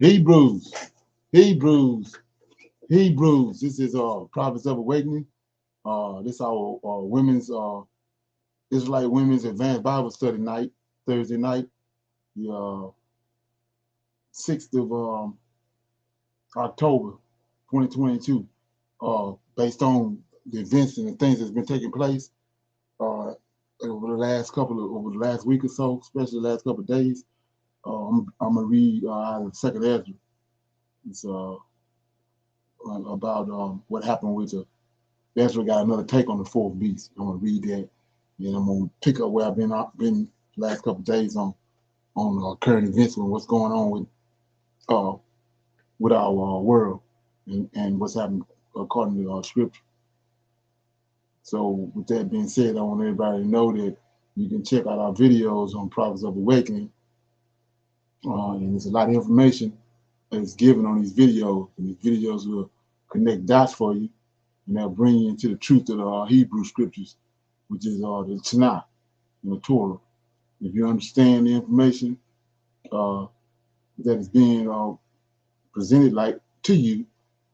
Hebrews, Hebrews, Hebrews. This is Prophets of Awakening. This our women's Israelite Women's Advanced Bible Study night, Thursday night, the 6th of October, 2022. Based on the events and the things that's been taking place over the last week or so, especially the last couple of days. I'm gonna read out of Second Ezra. It's about what happened with Ezra got another take on the fourth beast. I'm gonna read that, and I'm gonna pick up where I've been the last couple of days on current events and what's going on with our world and what's happening according to scripture. So with that being said, I want everybody to know that you can check out our videos on Prophets of Awakening. And there's a lot of information that's given on these videos. And these videos will connect dots for you, and they'll bring you into the truth of the Hebrew scriptures, which is the Tanakh and the Torah. If you understand the information that is being presented to you,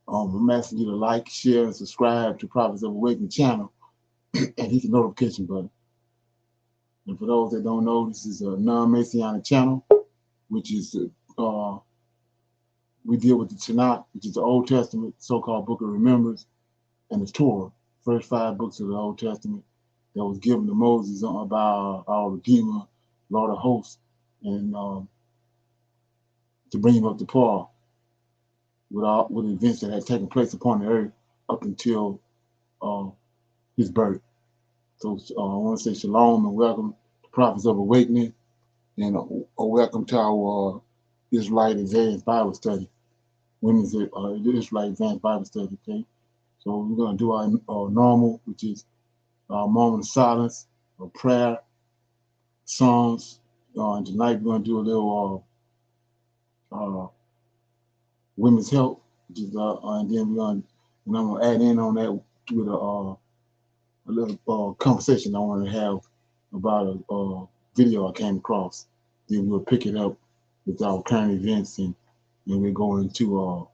I'm asking you to like, share, and subscribe to Prophets of Awakening channel and hit the notification button. And for those that don't know, this is a non-Messianic channel, which is we deal with the Tanakh, which is the Old Testament, so-called Book of Remembrance, and the Torah, first 5 books of the Old Testament that was given to Moses about our Redeemer, Lord of Hosts, and to bring him up to par with events that had taken place upon the earth up until his birth. So I want to say shalom and welcome to Prophets of Awakening, and welcome to our Israelite Advanced Bible Study, Women's Israelite Advanced Bible Study. Okay, so we're going to do our normal, which is our moment of silence, a prayer, songs. And tonight we're going to do a little women's health, which is, and then I'm going to add in on that with a little conversation I want to have about a video I came across. Then we'll pick it up with our current events, and we'll go into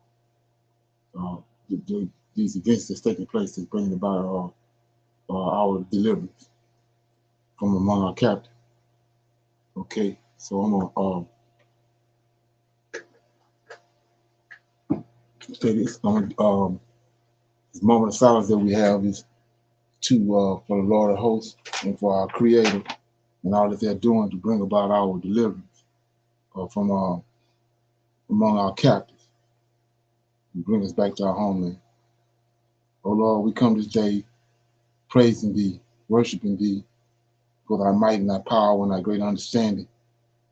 these events that's taking place that's bringing about our deliverance from among our captives. Okay, so I'm gonna say this. This moment of silence that we have is for the Lord of Hosts and for our Creator and all that they're doing to bring about our deliverance from among our captives and bring us back to our homeland. Oh Lord, we come this day praising Thee, worshiping Thee for Thy might and Thy power and Thy great understanding.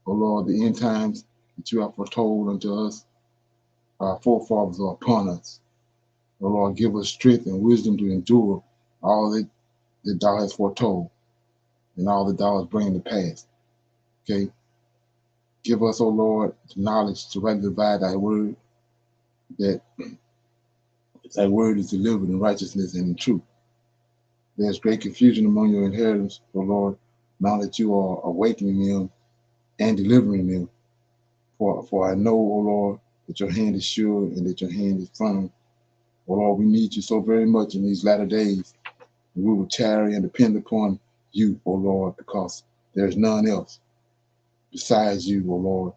Oh Lord, the end times that You have foretold unto us, our forefathers, are upon us. Oh Lord, give us strength and wisdom to endure all that Thou hast foretold and all that Thou hast bringing to pass. Okay? Give us, oh Lord, the knowledge to rightly divide Thy word, that Thy word is delivered in righteousness and in truth. There's great confusion among Your inheritors, oh Lord, now that You are awakening them and delivering them. For I know, oh Lord, that Your hand is sure and that Your hand is firm. Oh Lord, we need You so very much in these latter days. We will tarry and depend upon You, oh Lord, because there's none else besides You, oh Lord.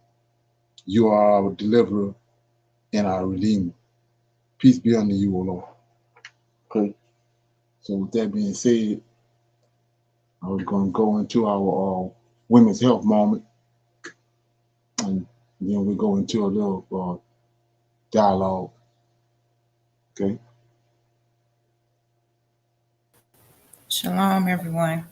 You are our deliverer and our redeemer. Peace be unto You, oh Lord. Okay. So with that being said, I was going to go into our women's health moment, and then we go into a little dialogue. Okay. Shalom, everyone.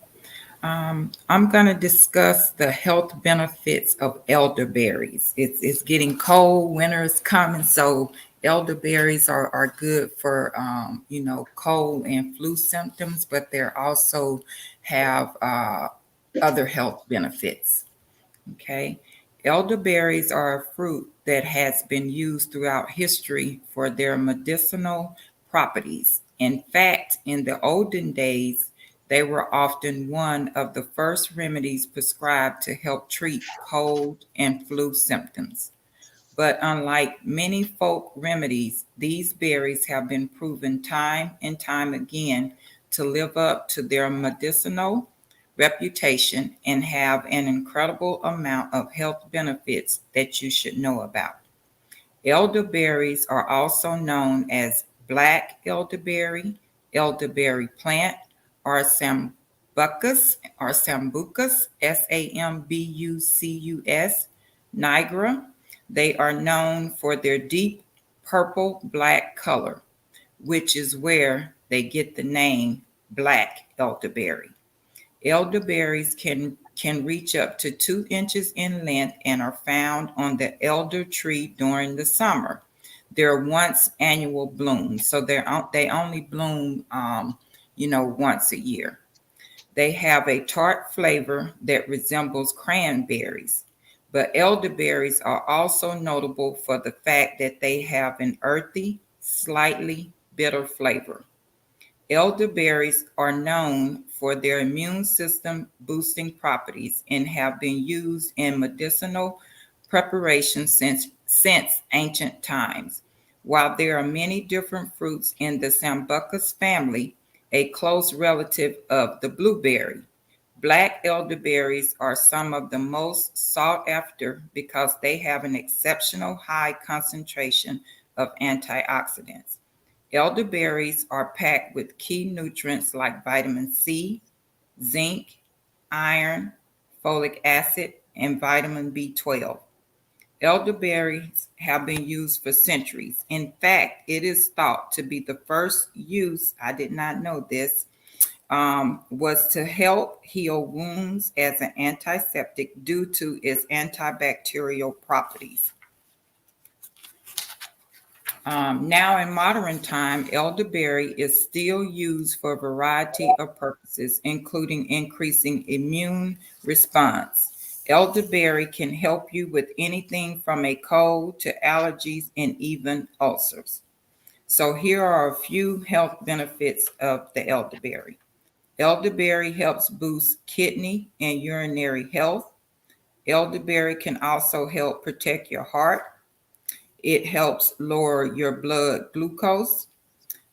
I'm going to discuss the health benefits of elderberries. It's getting cold, winter is coming, so elderberries are good for cold and flu symptoms, but they also have other health benefits. Okay, elderberries are a fruit that has been used throughout history for their medicinal properties. In fact, in the olden days, they were often one of the first remedies prescribed to help treat cold and flu symptoms. But unlike many folk remedies, these berries have been proven time and time again to live up to their medicinal reputation and have an incredible amount of health benefits that you should know about. Elderberries are also known as black elderberry plant, or sambucus, Sambucus, nigra. They are known for their deep purple black color, which is where they get the name black elderberry. Elderberries can reach up to 2 inches in length and are found on the elder tree during the summer. They're once annual blooms, so they only bloom, once a year. They have a tart flavor that resembles cranberries, but elderberries are also notable for the fact that they have an earthy, slightly bitter flavor. Elderberries are known for their immune system boosting properties and have been used in medicinal preparations since ancient times. While there are many different fruits in the Sambucus family, a close relative of the blueberry, black elderberries are some of the most sought after because they have an exceptional high concentration of antioxidants. Elderberries are packed with key nutrients like vitamin C, zinc, iron, folic acid, and vitamin B12. Elderberries have been used for centuries. In fact, it is thought to be the first use, I did not know this, was to help heal wounds as an antiseptic due to its antibacterial properties. Now, in modern time, elderberry is still used for a variety of purposes, including increasing immune response. Elderberry can help you with anything from a cold to allergies and even ulcers. So, here are a few health benefits of the elderberry. Elderberry helps boost kidney and urinary health. Elderberry can also help protect your heart. It helps lower your blood glucose.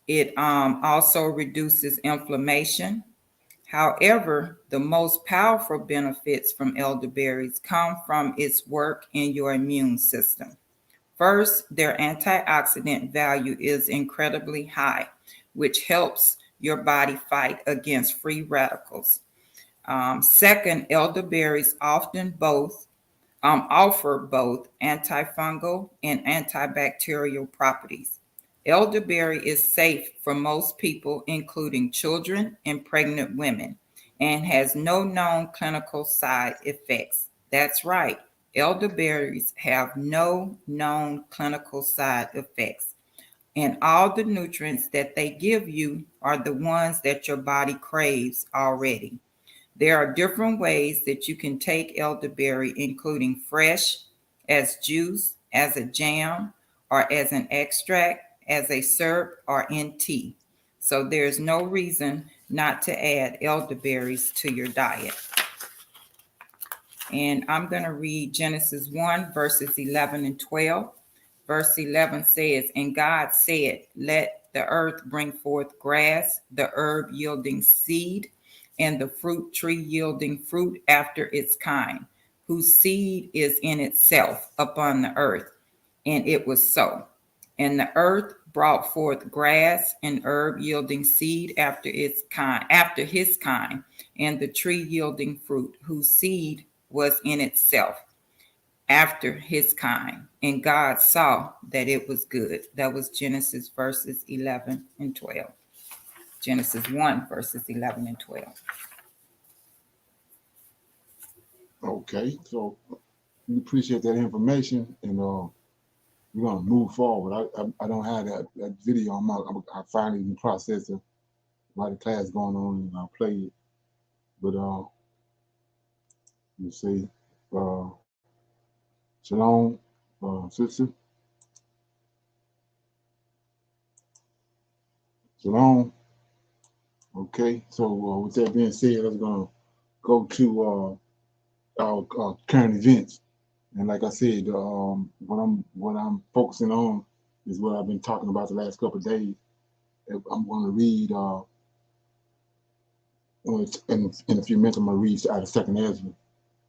It also reduces inflammation. However, the most powerful benefits from elderberries come from its work in your immune system. First, their antioxidant value is incredibly high, which helps your body fight against free radicals. Second, elderberries offer both antifungal and antibacterial properties. Elderberry is safe for most people, including children and pregnant women, and has no known clinical side effects. That's right, elderberries have no known clinical side effects, and all the nutrients that they give you are the ones that your body craves already. There are different ways that you can take elderberry, including fresh, as juice, as a jam, or as an extract, as a syrup, or in tea. So there's no reason not to add elderberries to your diet. And I'm going to read Genesis 1, verses 11 and 12. Verse 11 says, "And God said, Let the earth bring forth grass, the herb yielding seed, and the fruit tree yielding fruit after its kind, whose seed is in itself upon the earth. And it was so. And the earth brought forth grass and herb yielding seed after his kind, and the tree yielding fruit, whose seed was in itself after his kind. And God saw that it was good." That was Genesis verses 11 and 12. Genesis 1, verses 11 and 12. Okay, so we appreciate that information, and we're gonna move forward. I don't have that video. I finally in the process of while the class going on, and I'll play it. But you see, uh, shalom, sister, shalom. Okay, so with that being said, let's gonna go to our current events. And like I said, what I'm focusing on is what I've been talking about the last couple of days. I'm going to read in a few minutes. I'm going to read out of Second Ezra,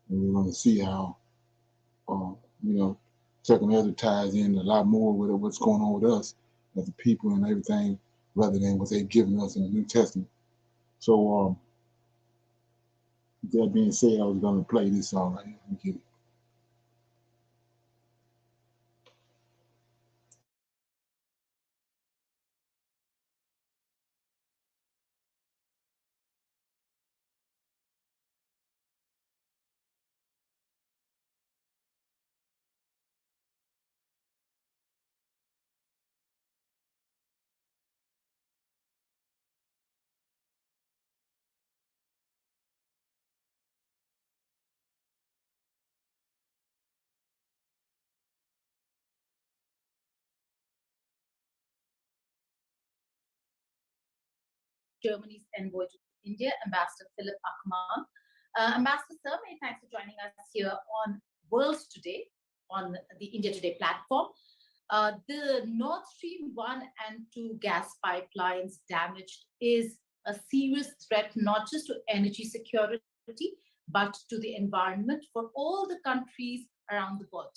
and we're going to see how uh, you know Second Ezra ties in a lot more with what's going on with us as a people and everything, rather than what they've given us in the New Testament. So that being said, I was going to play this song right here. Let me get it. Germany's envoy to India, Ambassador Philip Akman. Ambassador Sir, many thanks for joining us here on World Today on the India Today platform. The Nord Stream 1 and 2 gas pipelines damaged is a serious threat not just to energy security, but to the environment for all the countries around the Baltic.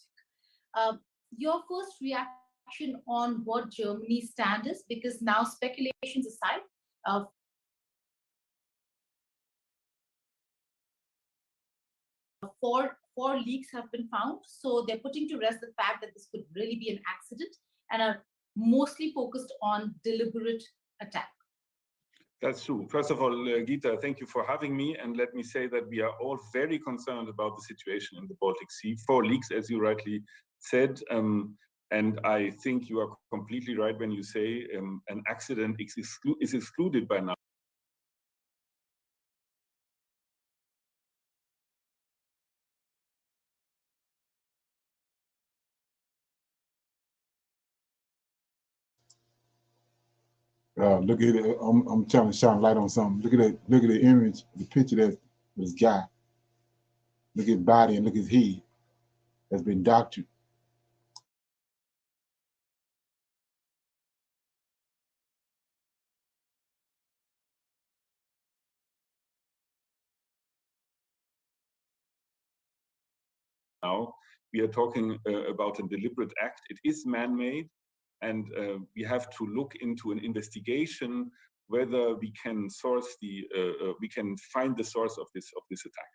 Uh, your first reaction on what Germany's stand is, because now speculations aside, four leaks have been found. So they're putting to rest the fact that this could really be an accident and are mostly focused on deliberate attack. That's true. First of all, Gita, thank you for having me. And let me say that we are all very concerned about the situation in the Baltic Sea. 4 leaks, as you rightly said. And I think you are completely right when you say an accident is excluded by now. Look at it. I'm trying to shine light on something. Look at that. Look at the image, the picture that this guy. Look at his body and look at his head. That's been doctored. Now we are talking about a deliberate act. It is man-made, and we have to look into an investigation whether we can we can find the source of this attack.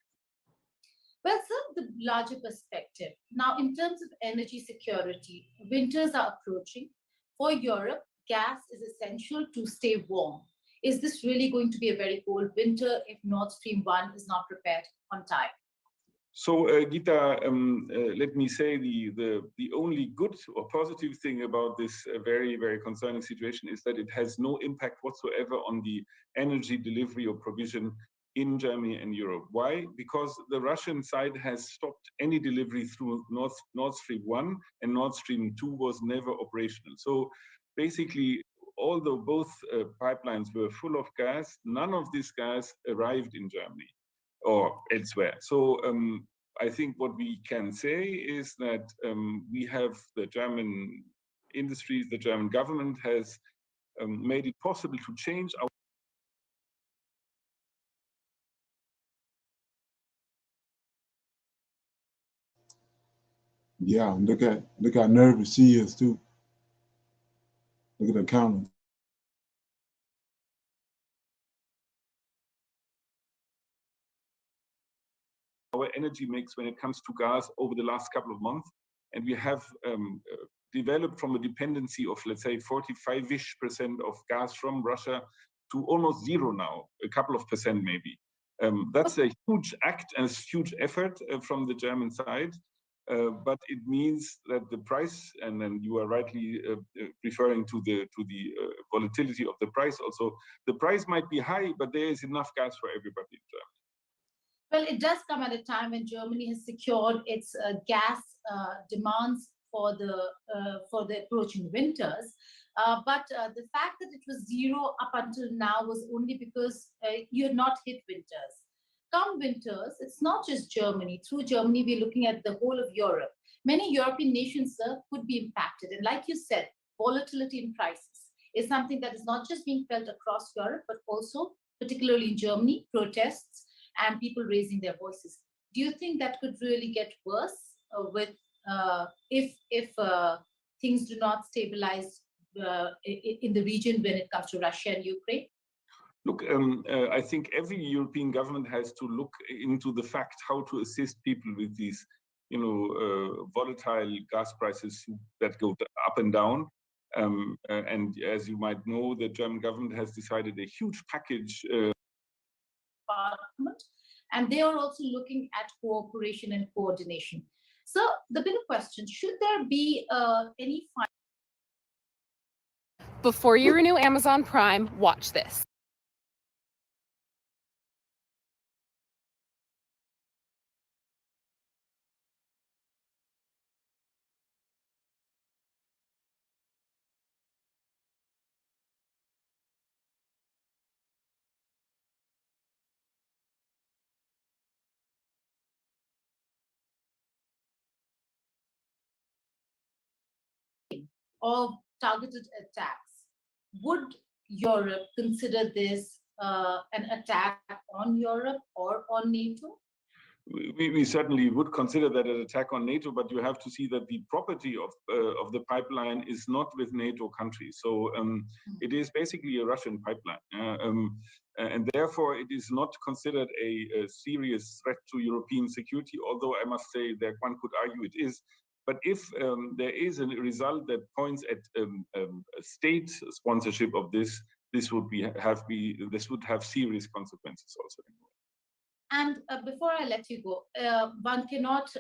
Well, sir, the larger perspective. Now, in terms of energy security, winters are approaching. For Europe, gas is essential to stay warm. Is this really going to be a very cold winter if Nord Stream 1 is not prepared on time? So, Gita, let me say the only good or positive thing about this very concerning situation is that it has no impact whatsoever on the energy delivery or provision in Germany and Europe. Why? Because the Russian side has stopped any delivery through Nord Stream 1, and Nord Stream 2 was never operational. So basically, although both pipelines were full of gas, none of this gas arrived in Germany or elsewhere. So I think what we can say is that we have the German industries, the German government has made it possible to change our. Yeah, look how nervous she is too. Look at her counter. Our energy mix when it comes to gas over the last couple of months, and we have developed from a dependency of, let's say, 45-ish% of gas from Russia to almost zero now, a couple of percent maybe. That's a huge act and a huge effort from the German side, but it means that the price, and then you are rightly referring to the volatility of the price also, the price might be high, but there is enough gas for everybody in Germany. Well, it does come at a time when Germany has secured its gas demands for the approaching winters. But the fact that it was zero up until now was only because you had not hit winters. come winters, it's not just Germany. Through Germany, we're looking at the whole of Europe. Many European nations, sir, could be impacted. And like you said, volatility in prices is something that is not just being felt across Europe, but also particularly in Germany, protests and people raising their voices. Do you think that could really get worse with if things do not stabilize in the region when it comes to Russia and Ukraine? Look, I think every European government has to look into the fact how to assist people with these, volatile gas prices that go up and down. And as you might know, the German government has decided a huge package. Parliament, and they are also looking at cooperation and coordination. So the bigger question, should there be any fine? Before you renew Amazon Prime, watch this. Of targeted attacks, would Europe consider this an attack on Europe or on NATO? We certainly would consider that an attack on NATO, but you have to see that the property of the pipeline is not with NATO countries. So it is basically a Russian pipeline. And therefore, it is not considered a serious threat to European security, although I must say that one could argue it is. But if there is a result that points at a state sponsorship of this, this would have serious consequences also. And before I let you go, one cannot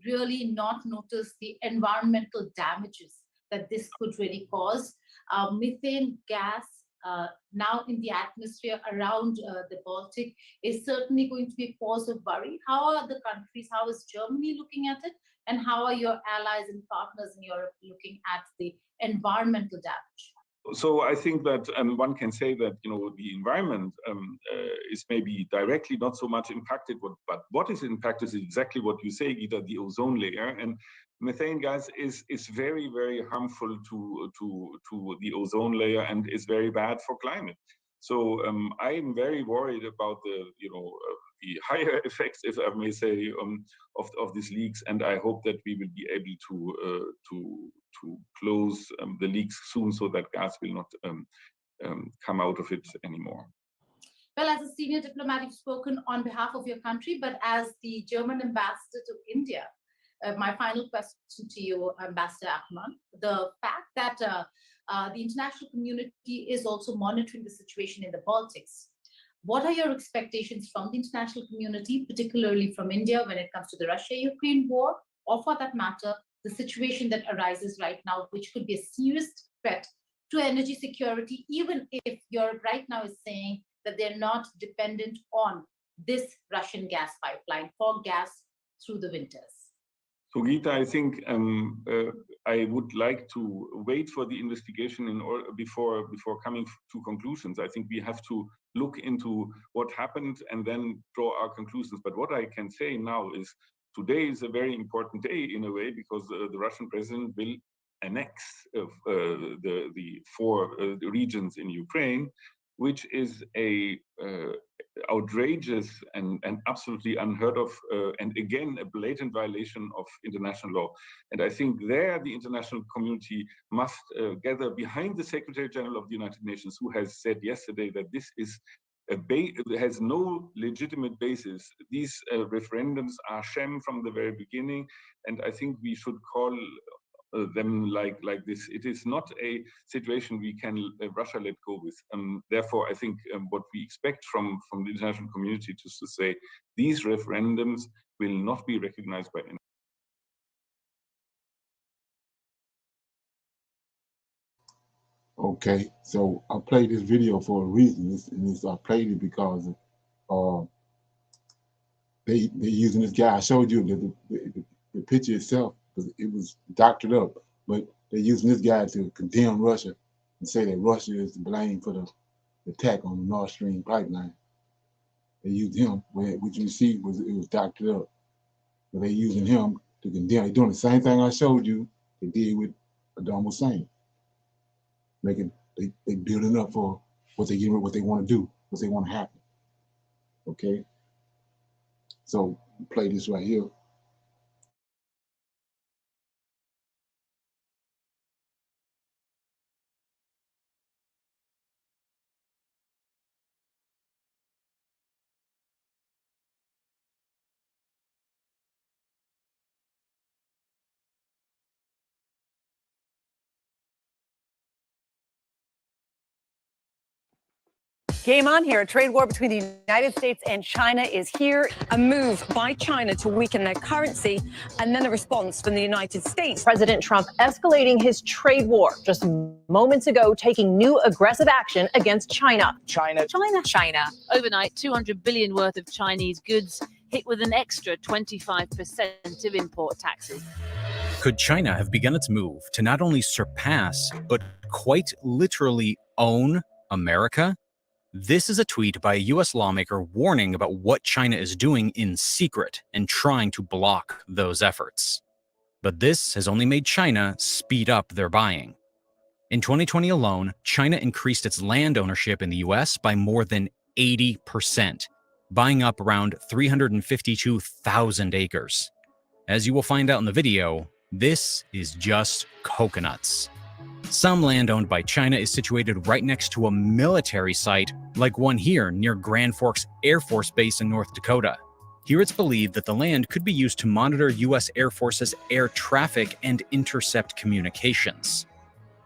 really not notice the environmental damages that this could really cause. Methane gas now in the atmosphere around the Baltic is certainly going to be a cause of worry. How are the countries, how is Germany looking at it? And how are your allies and partners in Europe looking at the environmental damage? So I think that one can say that the environment is maybe directly not so much impacted, but what is impacted is exactly what you say, Gita, the ozone layer. And methane gas is very, very harmful to the ozone layer and is very bad for climate. So I'm very worried about the higher effects, if I may say, of these leaks, and I hope that we will be able to close the leaks soon, so that gas will not come out of it anymore. Well, as a senior diplomat, you've spoken on behalf of your country, but as the German ambassador to India, my final question to you, Ambassador Akman, the fact that the international community is also monitoring the situation in the Baltics. What are your expectations from the international community, particularly from India, when it comes to the Russia-Ukraine war, or for that matter, the situation that arises right now, which could be a serious threat to energy security, even if Europe right now is saying that they're not dependent on this Russian gas pipeline for gas through the winters? So Gita, I think I would like to wait for the investigation before coming to conclusions. I think we have to look into what happened and then draw our conclusions. But what I can say now is today is a very important day in a way, because the Russian president will annex the 4 regions in Ukraine, which is a outrageous and absolutely unheard of, and again, a blatant violation of international law. And I think there the international community must gather behind the Secretary General of the United Nations, who has said yesterday that this is has no legitimate basis. These referendums are sham from the very beginning, and I think we should call them like this. It is not a situation we can Russia let go with. Therefore, I think what we expect from the international community is to say these referendums will not be recognized by anyone. Okay, so I played this video for a reason. I played it because they're using this guy. I showed you the picture itself, because it was doctored up, but they're using this guy to condemn Russia and say that Russia is to blame for the attack on the Nord Stream pipeline. They used him, which you see it was doctored up. But they using him to condemn. They're doing the same thing I showed you they did with Saddam Hussein. They building up for what they want to do, what they want to happen. Okay? So play this right here. Game on here. A trade war between the United States and China is here. A move by China to weaken their currency, and then a response from the United States. President Trump escalating his trade war just moments ago, taking new aggressive action against China. China. Overnight, 200 billion worth of Chinese goods hit with an extra 25% of import taxes. Could China have begun its move to not only surpass, but quite literally own America? This is a tweet by a US lawmaker warning about what China is doing in secret and trying to block those efforts. But this has only made China speed up their buying. In 2020 alone, China increased its land ownership in the US by more than 80%, buying up around 352,000 acres. As you will find out in the video, this is just coconuts. Some land owned by China is situated right next to a military site, like one here near Grand Forks Air Force Base in North Dakota. Here it's believed that the land could be used to monitor US Air Force's air traffic and intercept communications.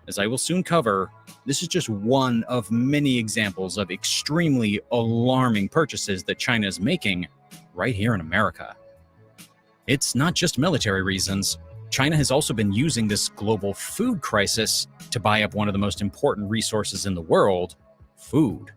As I will soon cover, this is just one of many examples of extremely alarming purchases that China is making right here in America. It's not just military reasons. China has also been using this global food crisis to buy up one of the most important resources in the world, food.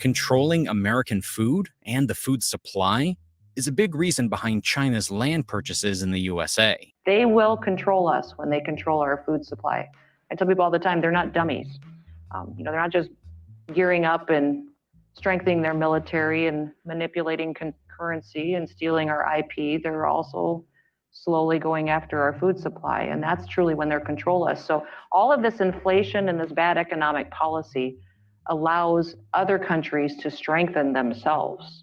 Controlling American food and the food supply is a big reason behind China's land purchases in the USA. They will control us when they control our food supply. I tell people all the time, they're not dummies. They're not just gearing up and strengthening their military and manipulating currency and stealing our IP. They're also slowly going after our food supply, and that's truly when they control us. So all of this inflation and this bad economic policy allows other countries to strengthen themselves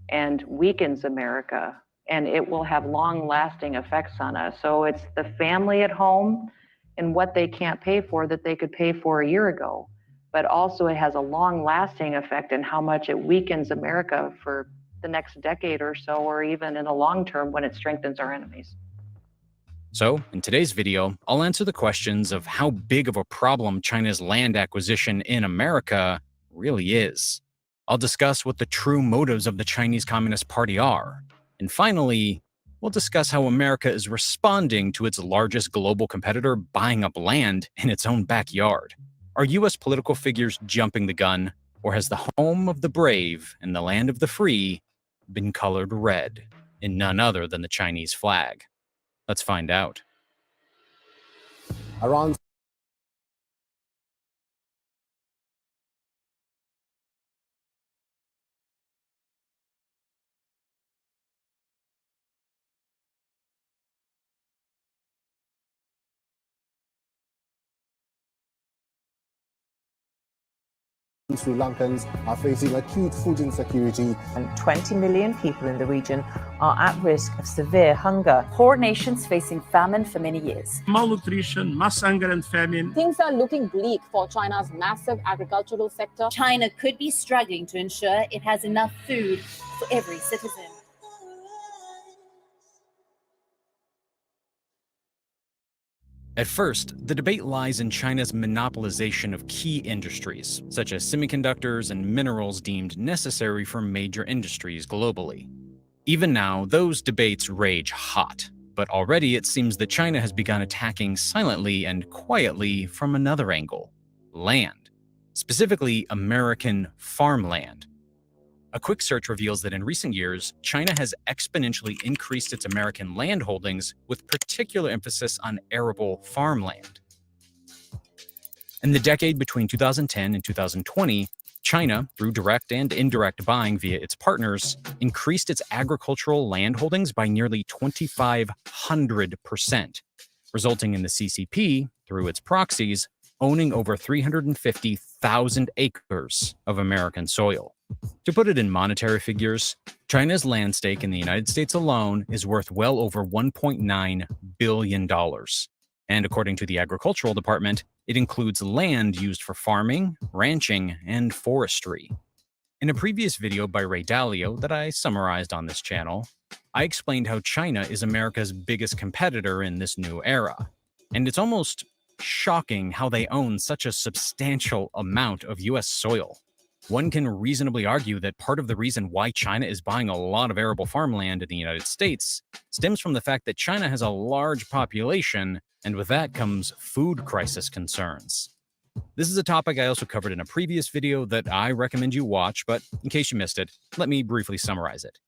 and weakens America, and it will have long-lasting effects on us. So it's the family at home and what they can't pay for that they could pay for a year ago, but also it has a long-lasting effect in how much it weakens America for the next decade or so, or even in the long term when it strengthens our enemies. So, in today's video, I'll answer the questions of how big of a problem China's land acquisition in America really is. I'll discuss what the true motives of the Chinese Communist Party are. And finally, we'll discuss how America is responding to its largest global competitor buying up land in its own backyard. Are US political figures jumping the gun, or has the home of the brave and the land of the free been colored red in none other than the Chinese flag? Let's find out. Around Sri Lankans are facing acute food insecurity. And 20 million people in the region are at risk of severe hunger. Poor nations facing famine for many years. Malnutrition, mass hunger and famine. Things are looking bleak for China's massive agricultural sector. China could be struggling to ensure it has enough food for every citizen. At first, the debate lies in China's monopolization of key industries, such as semiconductors and minerals deemed necessary for major industries globally. Even now, those debates rage hot, but already it seems that China has begun attacking silently and quietly from another angle: land, specifically American farmland. A quick search reveals that in recent years, China has exponentially increased its American land holdings with particular emphasis on arable farmland. In the decade between 2010 and 2020, China, through direct and indirect buying via its partners, increased its agricultural land holdings by nearly 2,500%, resulting in the CCP, through its proxies, owning over 350,000 acres of American soil. To put it in monetary figures, China's land stake in the United States alone is worth well over $1.9 billion. And according to the Agricultural Department, it includes land used for farming, ranching, and forestry. In a previous video by Ray Dalio that I summarized on this channel, I explained how China is America's biggest competitor in this new era. And it's almost shocking how they own such a substantial amount of US soil. One can reasonably argue that part of the reason why China is buying a lot of arable farmland in the United States stems from the fact that China has a large population, and with that comes food crisis concerns. This is a topic I also covered in a previous video that I recommend you watch, but in case you missed it, let me briefly summarize it.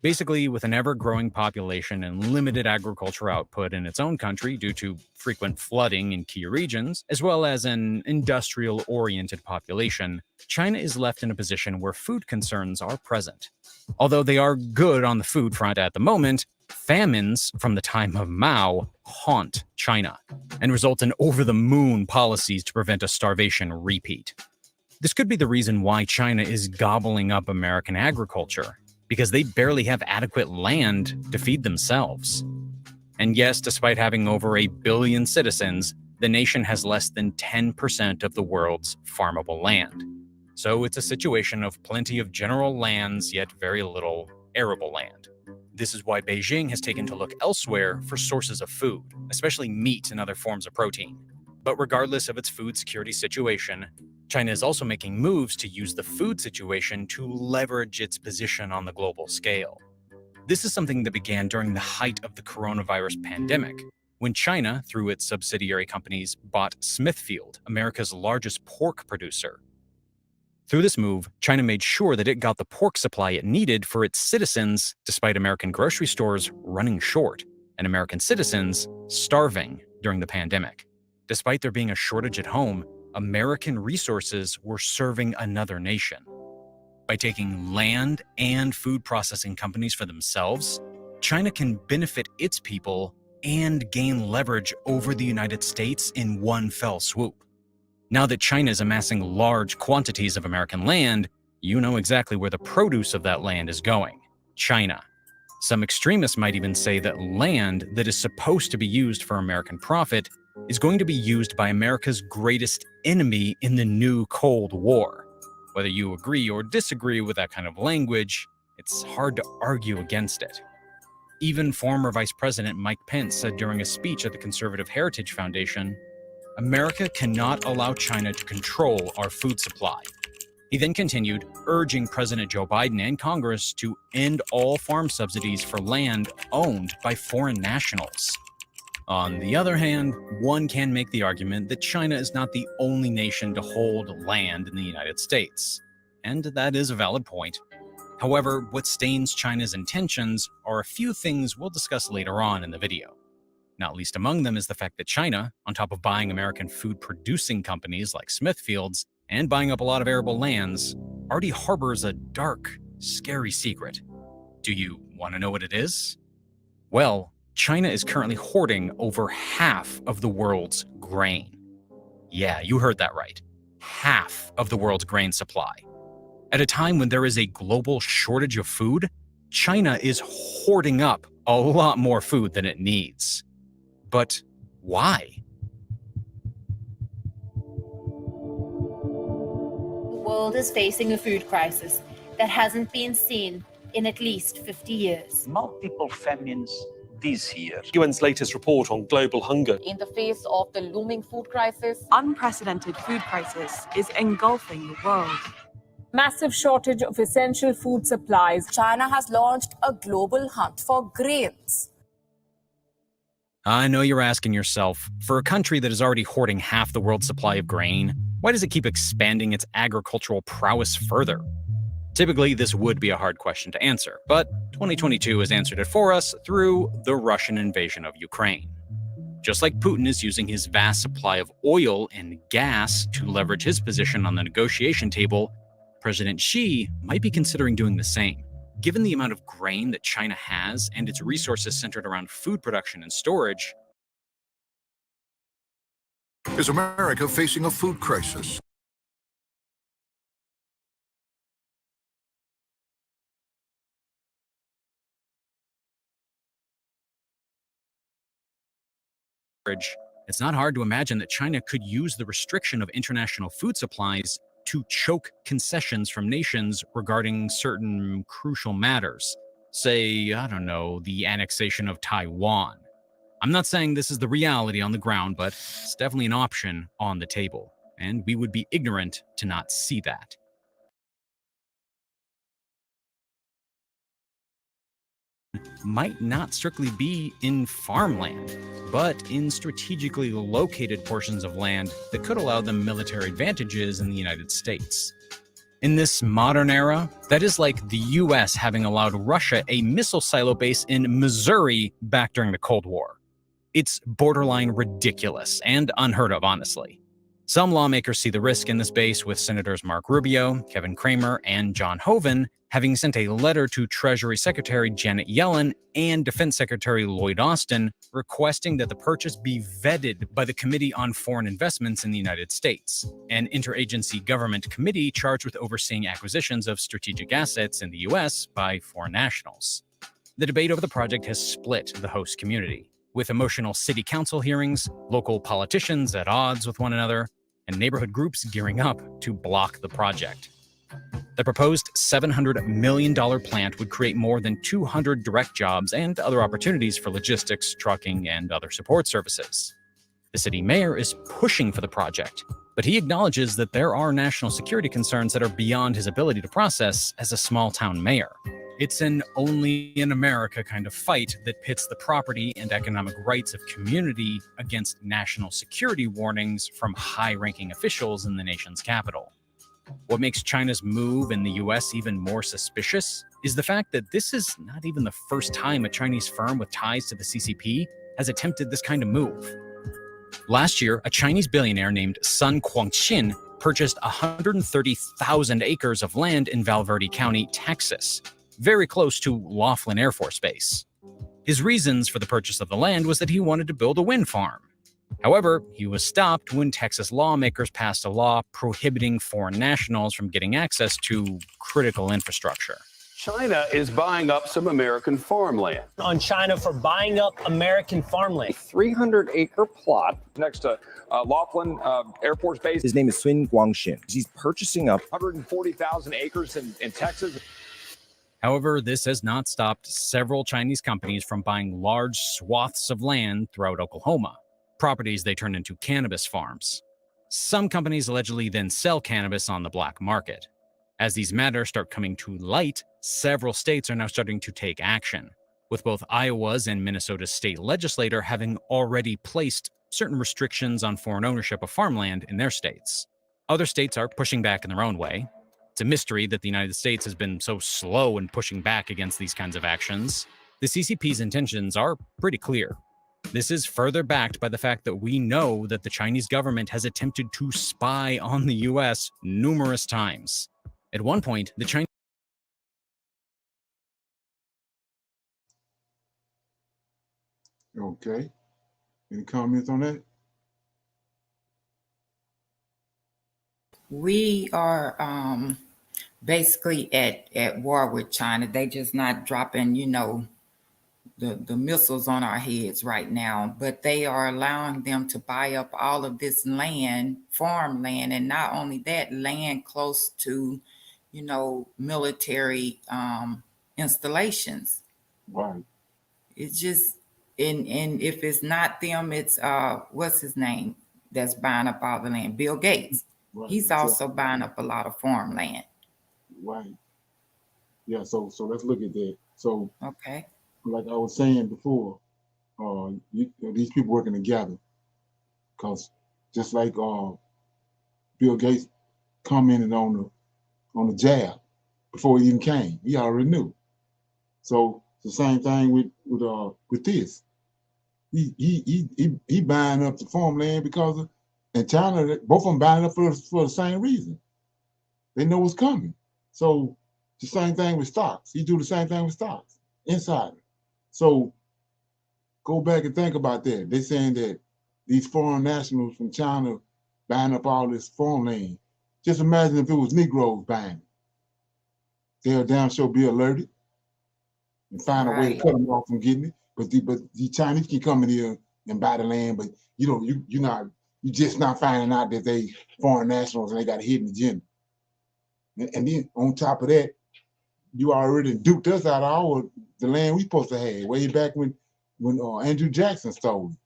Basically, with an ever-growing population and limited agriculture output in its own country due to frequent flooding in key regions, as well as an industrial-oriented population, China is left in a position where food concerns are present. Although they are good on the food front at the moment, famines from the time of Mao haunt China and result in over-the-moon policies to prevent a starvation repeat. This could be the reason why China is gobbling up American agriculture, because they barely have adequate land to feed themselves. And yes, despite having over 1 billion citizens, the nation has less than 10% of the world's farmable land. So it's a situation of plenty of general lands, yet very little arable land. This is why Beijing has taken to look elsewhere for sources of food, especially meat and other forms of protein. But regardless of its food security situation, China is also making moves to use the food situation to leverage its position on the global scale. This is something that began during the height of the coronavirus pandemic, when China, through its subsidiary companies, bought Smithfield, America's largest pork producer. Through this move, China made sure that it got the pork supply it needed for its citizens, despite American grocery stores running short and American citizens starving during the pandemic. Despite there being a shortage at home, American resources were serving another nation. By taking land and food processing companies for themselves, China can benefit its people and gain leverage over the United States in one fell swoop. Now that China is amassing large quantities of American land, you know exactly where the produce of that land is going: China. Some extremists might even say that land that is supposed to be used for American profit is going to be used by America's greatest enemy in the new Cold War. Whether you agree or disagree with that kind of language, it's hard to argue against it. Even former Vice President Mike Pence said during a speech at the Conservative Heritage Foundation, "America cannot allow China to control our food supply." He then continued, urging President Joe Biden and Congress to end all farm subsidies for land owned by foreign nationals. On the other hand, one can make the argument that China is not the only nation to hold land in the United States, and that is a valid point. However, what stains China's intentions are a few things we'll discuss later on in the video. Not least among them is the fact that China, on top of buying American food-producing companies like Smithfield's and buying up a lot of arable lands, already harbors a dark, scary secret. Do you want to know what it is? Well, China is currently hoarding over half of the world's grain. Yeah, you heard that right. Half of the world's grain supply. At a time when there is a global shortage of food, China is hoarding up a lot more food than it needs. But why? The world is facing a food crisis that hasn't been seen in at least 50 years. Multiple famines this year. UN's latest report on global hunger. In the face of the looming food crisis, unprecedented food crisis is engulfing the world. Massive shortage of essential food supplies. China has launched a global hunt for grains. I know you're asking yourself, for a country that is already hoarding half the world's supply of grain, why does it keep expanding its agricultural prowess further? Typically, this would be a hard question to answer, but 2022 has answered it for us through the Russian invasion of Ukraine. Just like Putin is using his vast supply of oil and gas to leverage his position on the negotiation table, President Xi might be considering doing the same. Given the amount of grain that China has and its resources centered around food production and storage, is America facing a food crisis? it's not hard to imagine that China could use the restriction of international food supplies to choke concessions from nations regarding certain crucial matters. Say, I don't know, the annexation of Taiwan. I'm not saying this is the reality on the ground, but it's definitely an option on the table, and we would be ignorant to not see that. Might not strictly be in farmland, but in strategically located portions of land that could allow them military advantages in the United States. In this modern era, that is like the US having allowed Russia a missile silo base in Missouri back during the Cold War. It's borderline ridiculous and unheard of, honestly. Some lawmakers see the risk in this base, with Senators Mark Rubio, Kevin Cramer, and John Hoeven having sent a letter to Treasury Secretary Janet Yellen and Defense Secretary Lloyd Austin requesting that the purchase be vetted by the Committee on Foreign Investments in the United States, an interagency government committee charged with overseeing acquisitions of strategic assets in the US by foreign nationals. The debate over the project has split the host community, with emotional city council hearings, local politicians at odds with one another, and neighborhood groups gearing up to block the project. The proposed $700 million plant would create more than 200 direct jobs and other opportunities for logistics, trucking, and other support services. The city mayor is pushing for the project, but he acknowledges that there are national security concerns that are beyond his ability to process as a small-town mayor. It's an only in America kind of fight that pits the property and economic rights of community against national security warnings from high-ranking officials in the nation's capital. What makes China's move in the US even more suspicious is the fact that this is not even the first time a Chinese firm with ties to the CCP has attempted this kind of move. Last year, a Chinese billionaire named Sun Quanxin purchased 130,000 acres of land in Val Verde County, Texas, very close to Laughlin Air Force Base. His reasons for the purchase of the land was that he wanted to build a wind farm. However, he was stopped when Texas lawmakers passed a law prohibiting foreign nationals from getting access to critical infrastructure. China is buying up some American farmland. On China for buying up American farmland. A 300-acre plot next to Laughlin Air Force Base. His name is Sun Quanxin. He's purchasing up 140,000 acres in Texas. However, this has not stopped several Chinese companies from buying large swaths of land throughout Oklahoma, properties they turn into cannabis farms. Some companies allegedly then sell cannabis on the black market. As these matters start coming to light, several states are now starting to take action, with both Iowa's and Minnesota's state legislature having already placed certain restrictions on foreign ownership of farmland in their states. Other states are pushing back in their own way. It's a mystery that the United States has been so slow in pushing back against these kinds of actions. The CCP's intentions are pretty clear. This is further backed by the fact that we know that the Chinese government has attempted to spy on the US numerous times. At one point, the Chinese... Okay. Any comments on that? We are basically at war with China. They just not dropping, the missiles on our heads right now, but they are allowing them to buy up all of this land, farmland, and not only that, land close to, military installations. Right. It's just, and if it's not them, it's what's his name that's buying up all the land? Bill Gates. Right. He's also buying up a lot of farmland. Right. Yeah. So let's look at that. So okay. Like I was saying before, these people working together, because just like Bill Gates commented on the jab before he even came, he already knew. So it's the same thing with this. He buying up the farmland because and China, both of them buying up for the same reason. They know what's coming. So the same thing with stocks. You do the same thing with stocks, insider. So go back and think about that. They're saying that these foreign nationals from China buying up all this farmland. Just imagine if it was Negroes buying it. They'll damn sure be alerted and find a way to cut them off from getting it. But the Chinese can come in here and buy the land, but you just not finding out that they foreign nationals and they got a hidden agenda. And then on top of that, you already duped us out of the land we supposed to have way back when Andrew Jackson stole it.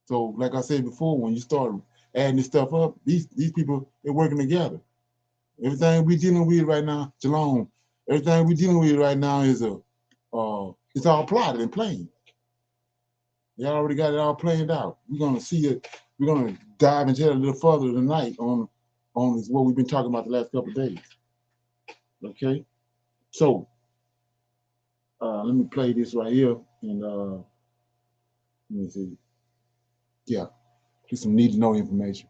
So like I said before, when you start adding this stuff up, these people, they're working together. Everything we dealing with right now, Shalom, everything we dealing with right now is it's all plotted and planned. They already got it all planned out. We're gonna see it. We're gonna dive into it a little further tonight on what we've been talking about the last couple of days. Okay, so let me play this right here and let me see. Yeah, get some need to know information.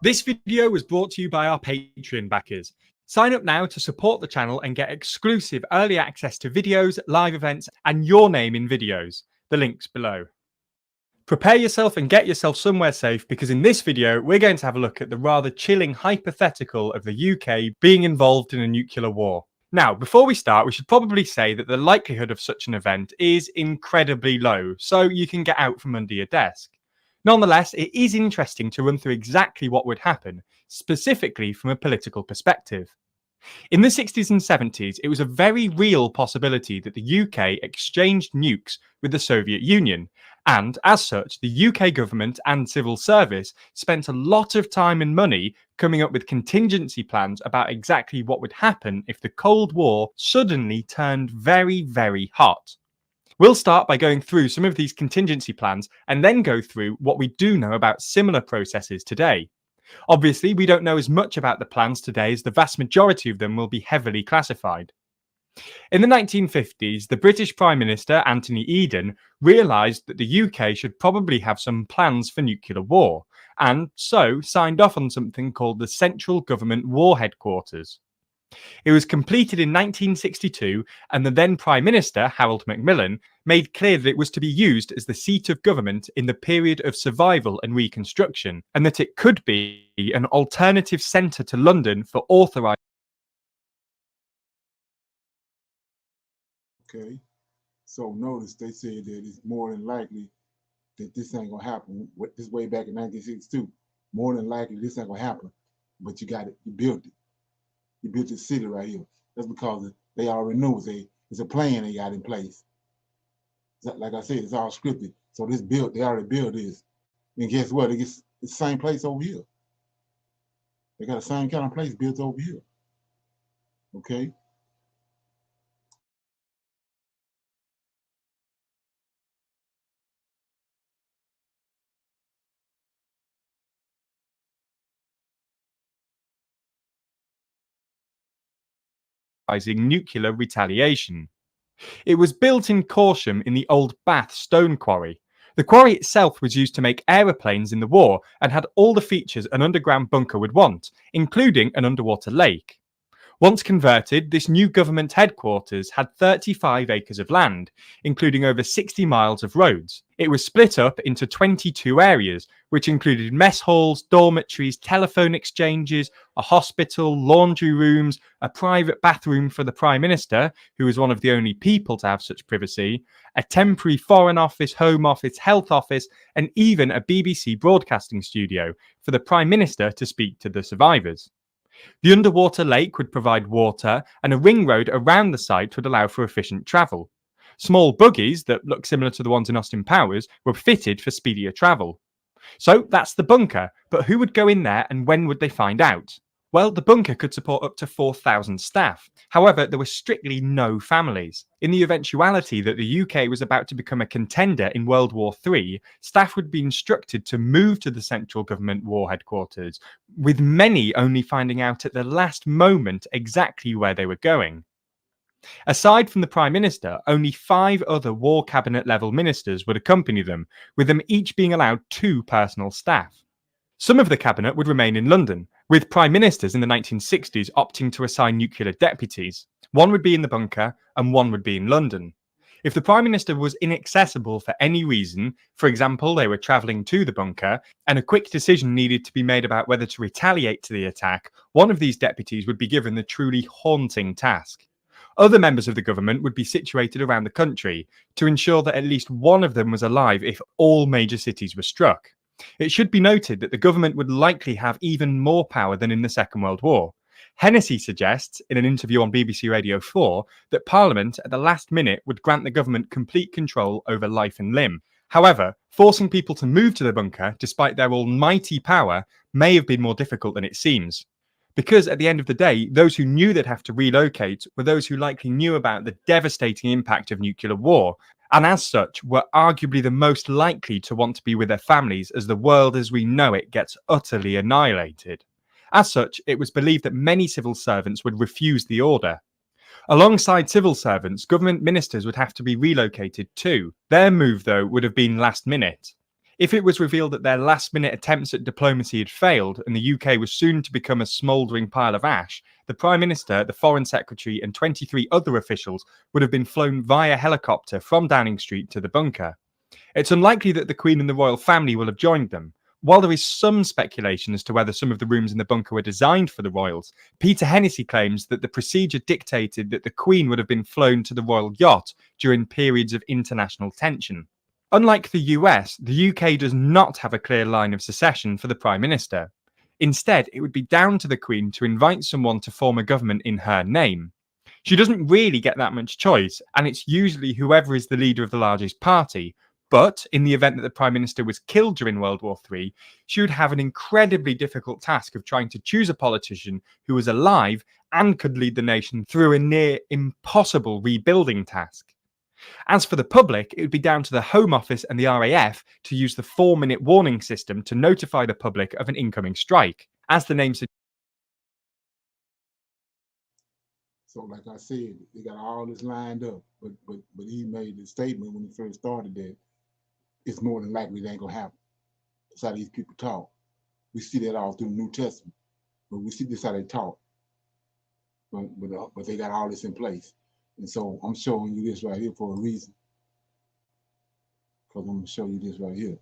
This video was brought to you by our Patreon backers. Sign up now to support the channel and get exclusive early access to videos, live events, and your name in videos. The link's below. Prepare yourself and get yourself somewhere safe, because in this video, we're going to have a look at the rather chilling hypothetical of the UK being involved in a nuclear war. Now, before we start, we should probably say that the likelihood of such an event is incredibly low, so you can get out from under your desk. Nonetheless, it is interesting to run through exactly what would happen, specifically from a political perspective. In the 60s and 70s, it was a very real possibility that the UK exchanged nukes with the Soviet Union, and as such, the UK government and civil service spent a lot of time and money coming up with contingency plans about exactly what would happen if the Cold War suddenly turned very, very hot. We'll start by going through some of these contingency plans and then go through what we do know about similar processes today. Obviously, we don't know as much about the plans today, as the vast majority of them will be heavily classified. In the 1950s, the British Prime Minister, Anthony Eden, realised that the UK should probably have some plans for nuclear war, and so signed off on something called the Central Government War Headquarters. It was completed in 1962, and the then Prime Minister, Harold Macmillan, made clear that it was to be used as the seat of government in the period of survival and reconstruction, and that it could be an alternative centre to London for authorised. Okay, so notice they said that it's more than likely that this ain't gonna happen. This way back in 1962, more than likely this ain't gonna happen. But you got it, you built it. You built this city right here. That's because they already knew it's a plan they got in place. Like I said, it's all scripted. So they already built this. And guess what? It's the same place over here. They got the same kind of place built over here. Okay. Nuclear retaliation. It was built in Corsham in the old Bath stone quarry. The quarry itself was used to make aeroplanes in the war and had all the features an underground bunker would want, including an underwater lake. Once converted, this new government headquarters had 35 acres of land, including over 60 miles of roads. It was split up into 22 areas, which included mess halls, dormitories, telephone exchanges, a hospital, laundry rooms, a private bathroom for the Prime Minister, who was one of the only people to have such privacy, a temporary Foreign Office, Home Office, Health Office, and even a BBC broadcasting studio for the Prime Minister to speak to the survivors. The underwater lake would provide water, and a ring road around the site would allow for efficient travel. Small buggies that look similar to the ones in Austin Powers were fitted for speedier travel. So that's the bunker, but who would go in there and when would they find out? Well, the bunker could support up to 4,000 staff. However, there were strictly no families. In the eventuality that the UK was about to become a contender in World War III, staff would be instructed to move to the central government war headquarters, with many only finding out at the last moment exactly where they were going. Aside from the Prime Minister, only 5 other War Cabinet level ministers would accompany them, with them each being allowed 2 personal staff. Some of the Cabinet would remain in London, with Prime Ministers in the 1960s opting to assign nuclear deputies. One would be in the bunker and one would be in London. If the Prime Minister was inaccessible for any reason, for example, they were travelling to the bunker, and a quick decision needed to be made about whether to retaliate to the attack, one of these deputies would be given the truly haunting task. Other members of the government would be situated around the country to ensure that at least one of them was alive if all major cities were struck. It should be noted that the government would likely have even more power than in the Second World War. Hennessy suggests, in an interview on BBC Radio 4, that Parliament at the last minute would grant the government complete control over life and limb. However, forcing people to move to the bunker, despite their almighty power, may have been more difficult than it seems. Because at the end of the day, those who knew they'd have to relocate were those who likely knew about the devastating impact of nuclear war, and as such were arguably the most likely to want to be with their families as the world as we know it gets utterly annihilated. As such, it was believed that many civil servants would refuse the order. Alongside civil servants, government ministers would have to be relocated too. Their move, though, would have been last minute. If it was revealed that their last-minute attempts at diplomacy had failed and the UK was soon to become a smouldering pile of ash, the Prime Minister, the Foreign Secretary and 23 other officials would have been flown via helicopter from Downing Street to the bunker. It's unlikely that the Queen and the royal family will have joined them. While there is some speculation as to whether some of the rooms in the bunker were designed for the royals, Peter Hennessy claims that the procedure dictated that the Queen would have been flown to the royal yacht during periods of international tension. Unlike the US, the UK does not have a clear line of succession for the Prime Minister. Instead, it would be down to the Queen to invite someone to form a government in her name. She doesn't really get that much choice, and it's usually whoever is the leader of the largest party. But in the event that the Prime Minister was killed during World War III, she would have an incredibly difficult task of trying to choose a politician who was alive and could lead the nation through a near impossible rebuilding task. As for the public, it would be down to the Home Office and the RAF to use the 4-minute warning system to notify the public of an incoming strike. As the name suggests. So like I said, they got all this lined up, but he made the statement when he first started that it's more than likely it ain't gonna happen. That's how these people talk. We see that all through the New Testament, but we see this how they talk. But they got all this in place. And so I'm showing you this right here for a reason. Because I'm going to show you this right here.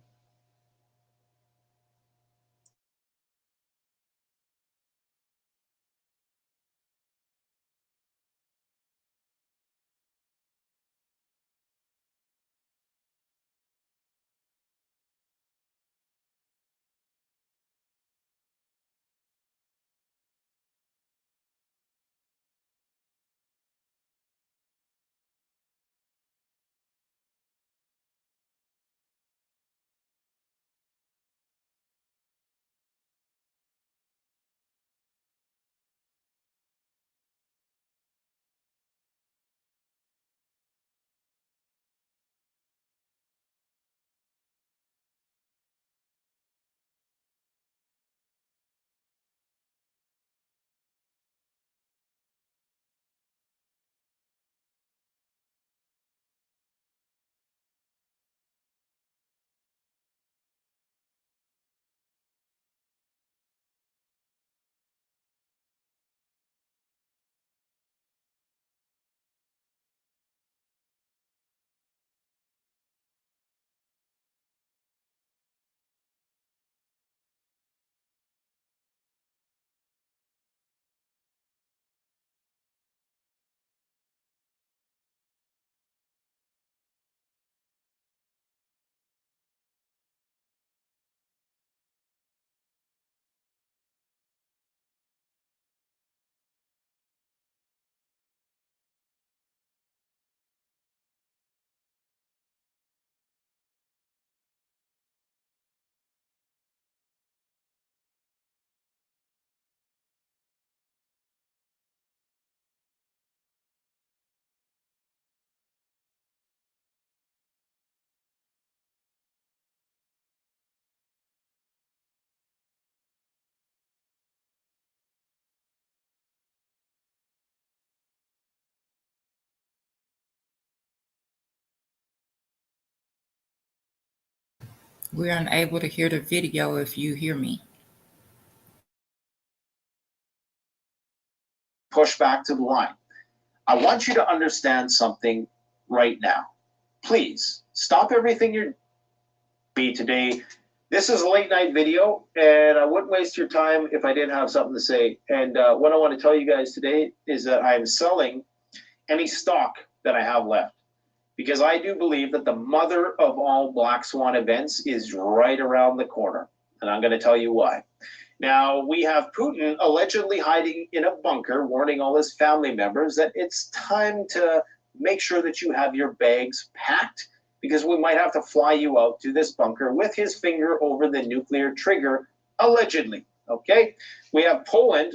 We're unable to hear the video if you hear me. Push back to the line. I want you to understand something right now. Please stop everything you're doing today. This is a late night video, and I wouldn't waste your time if I didn't have something to say. And what I want to tell you guys today is that I'm selling any stock that I have left, because I do believe that the mother of all black swan events is right around the corner. And I'm going to tell you why. Now, we have Putin allegedly hiding in a bunker, warning all his family members that it's time to make sure that you have your bags packed, because we might have to fly you out to this bunker with his finger over the nuclear trigger, allegedly. Okay? We have Poland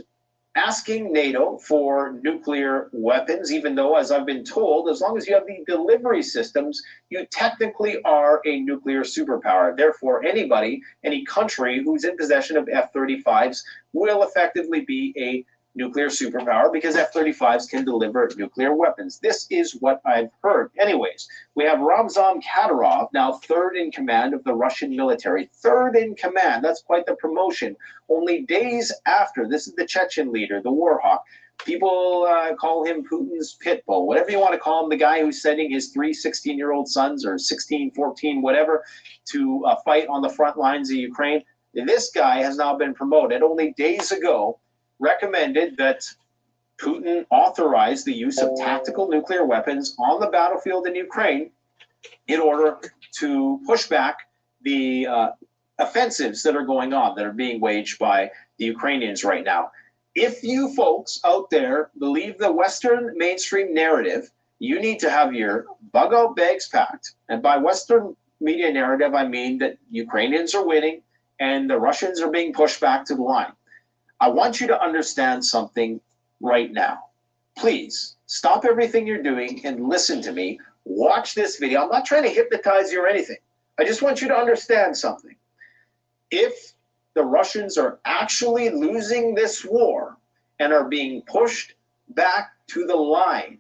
asking NATO for nuclear weapons, even though, as I've been told, as long as you have the delivery systems, you technically are a nuclear superpower. Therefore, anybody, any country who's in possession of F-35s will effectively be a nuclear superpower, because F-35s can deliver nuclear weapons. This is what I've heard. Anyways, we have Ramzan Kadyrov, now third in command of the Russian military. Third in command. That's quite the promotion. Only days after, this is the Chechen leader, the war hawk. People call him Putin's pit bull, whatever you want to call him, the guy who's sending his 3 16-year-old sons, or 16, 14, whatever, to fight on the front lines of Ukraine. This guy has now been promoted. Only days ago, recommended that Putin authorize the use of tactical nuclear weapons on the battlefield in Ukraine in order to push back the offensives that are going on, that are being waged by the Ukrainians right now. If you folks out there believe the Western mainstream narrative, you need to have your bug-out bags packed. And by Western media narrative, I mean that Ukrainians are winning and the Russians are being pushed back to the line. I want you to understand something right now. Please stop everything you're doing and listen to me. Watch this video. I'm not trying to hypnotize you or anything. I just want you to understand something. If the Russians are actually losing this war and are being pushed back to the line,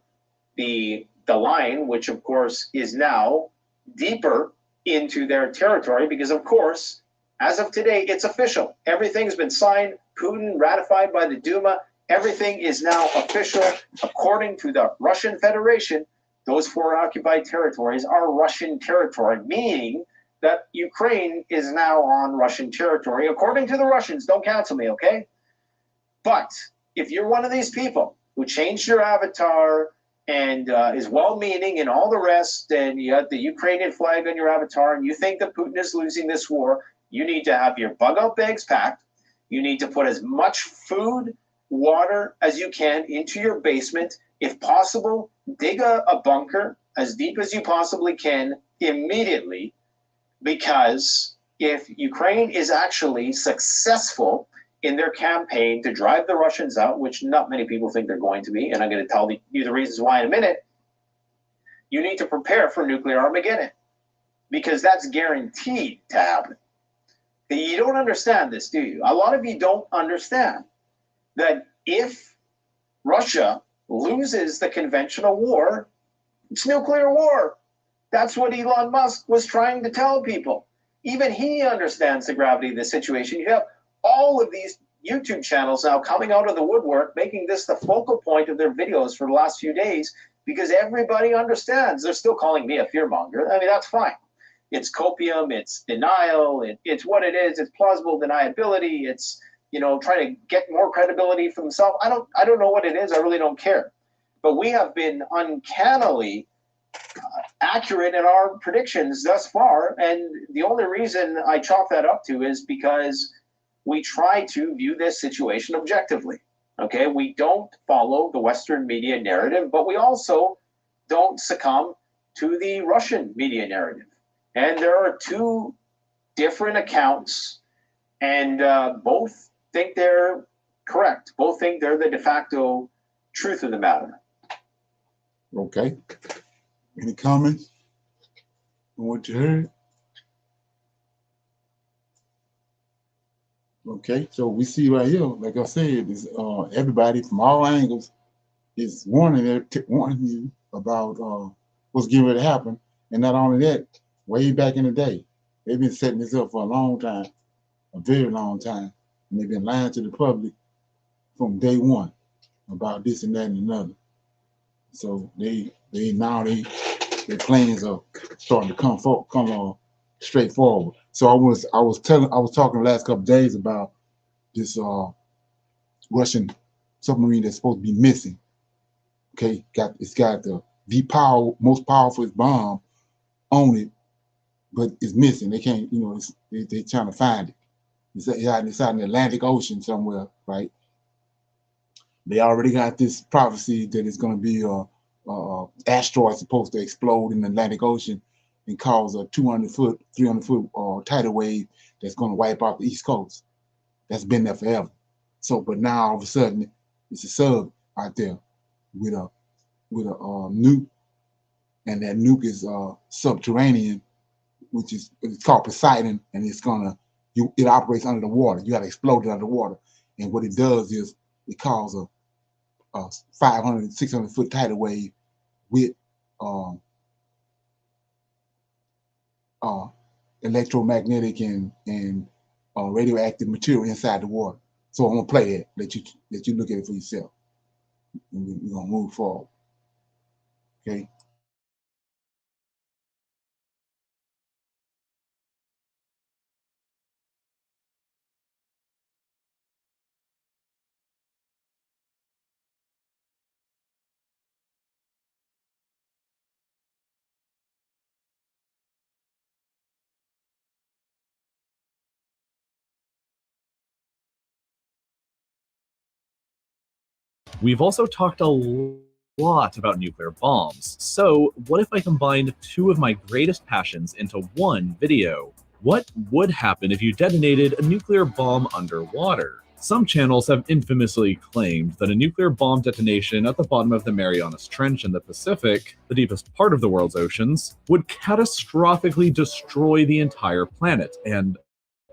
the line, which of course is now deeper into their territory, because of course, as of today, it's official. Everything's been signed. Putin ratified by the Duma. Everything is now official. According to the Russian Federation, those 4 occupied territories are Russian territory, meaning that Ukraine is now on Russian territory. According to the Russians, don't cancel me, okay? But if you're one of these people who changed your avatar and is well-meaning and all the rest, and you have the Ukrainian flag on your avatar, and you think that Putin is losing this war, you need to have your bug-out bags packed. You need to put as much food, water as you can into your basement. If possible, dig a bunker as deep as you possibly can immediately, because if Ukraine is actually successful in their campaign to drive the Russians out, which not many people think they're going to be, and I'm going to tell you the reasons why in a minute, you need to prepare for nuclear Armageddon, because that's guaranteed to happen. You don't understand this, do you? A lot of you don't understand that if Russia loses the conventional war, it's nuclear war. That's what Elon Musk was trying to tell people. Even he understands the gravity of the situation. You have all of these YouTube channels now coming out of the woodwork, making this the focal point of their videos for the last few days, because everybody understands. They're still calling me a fearmonger. I mean, that's fine. It's copium, it's denial, it's what it is, it's plausible deniability, it's, you know, trying to get more credibility for themselves. I don't know what it is, I really don't care. But we have been uncannily accurate in our predictions thus far, and the only reason I chalk that up to is because we try to view this situation objectively. Okay, we don't follow the Western media narrative, but we also don't succumb to the Russian media narrative. And there are 2 different accounts, and both think they're correct. Both think they're the de facto truth of the matter. Okay. Any comments on what you heard? Okay, so we see right here, like I said, is everybody from all angles is warning you about what's getting ready to happen. And not only that, way back in the day, They've been setting this up for a long time, a very long time, and they've been lying to the public from day one about this and that and another. So their plans are starting to come straightforward. So I was talking the last couple of days about this Russian submarine that's supposed to be missing. Okay, it's got the most powerful bomb on it, but it's missing. They can't, they're trying to find it. It's out in the Atlantic Ocean somewhere, right? They already got this prophecy that it's going to be a asteroid supposed to explode in the Atlantic Ocean and cause a 200-foot, 300-foot tidal wave that's going to wipe out the East Coast. That's been there forever. So, but now all of a sudden, it's a sub out there with a nuke, and that nuke is subterranean, which is it's called Poseidon, and it operates under the water. You got to explode it under the water, and what it does is it causes a 500, 600-foot tidal wave with electromagnetic and radioactive material inside the water. So I'm gonna play it. Let you look at it for yourself, and we're gonna move forward. Okay. We've also talked a lot about nuclear bombs, so what if I combined two of my greatest passions into one video? What would happen if you detonated a nuclear bomb underwater? Some channels have infamously claimed that a nuclear bomb detonation at the bottom of the Marianas Trench in the Pacific, the deepest part of the world's oceans, would catastrophically destroy the entire planet, and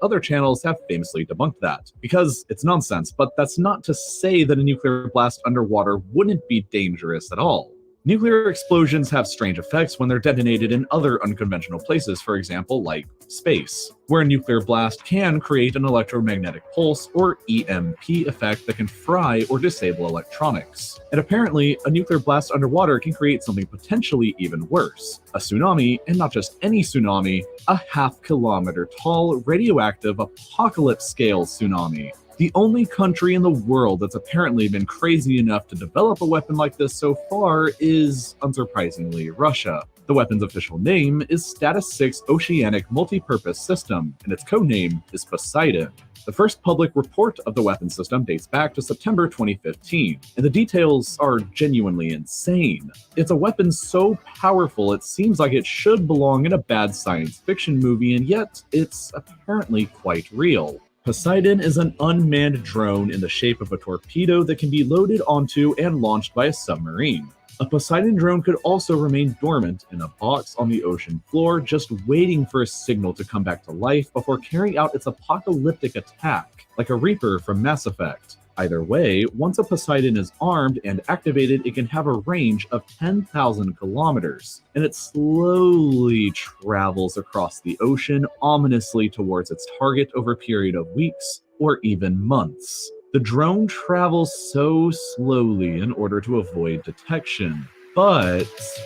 other channels have famously debunked that, because it's nonsense, but that's not to say that a nuclear blast underwater wouldn't be dangerous at all. Nuclear explosions have strange effects when they're detonated in other unconventional places, for example, like space, where a nuclear blast can create an electromagnetic pulse, or EMP effect that can fry or disable electronics. And apparently, a nuclear blast underwater can create something potentially even worse. A tsunami, and not just any tsunami, a half-kilometer tall, radioactive, apocalypse-scale tsunami. The only country in the world that's apparently been crazy enough to develop a weapon like this so far is, unsurprisingly, Russia. The weapon's official name is Status 6 Oceanic Multipurpose System, and its codename is Poseidon. The first public report of the weapon system dates back to September 2015, and the details are genuinely insane. It's a weapon so powerful it seems like it should belong in a bad science fiction movie, and yet it's apparently quite real. Poseidon is an unmanned drone in the shape of a torpedo that can be loaded onto and launched by a submarine. A Poseidon drone could also remain dormant in a box on the ocean floor, just waiting for a signal to come back to life before carrying out its apocalyptic attack, like a Reaper from Mass Effect. Either way, once a Poseidon is armed and activated, it can have a range of 10,000 kilometers, and it slowly travels across the ocean ominously towards its target over a period of weeks or even months. The drone travels so slowly in order to avoid detection. But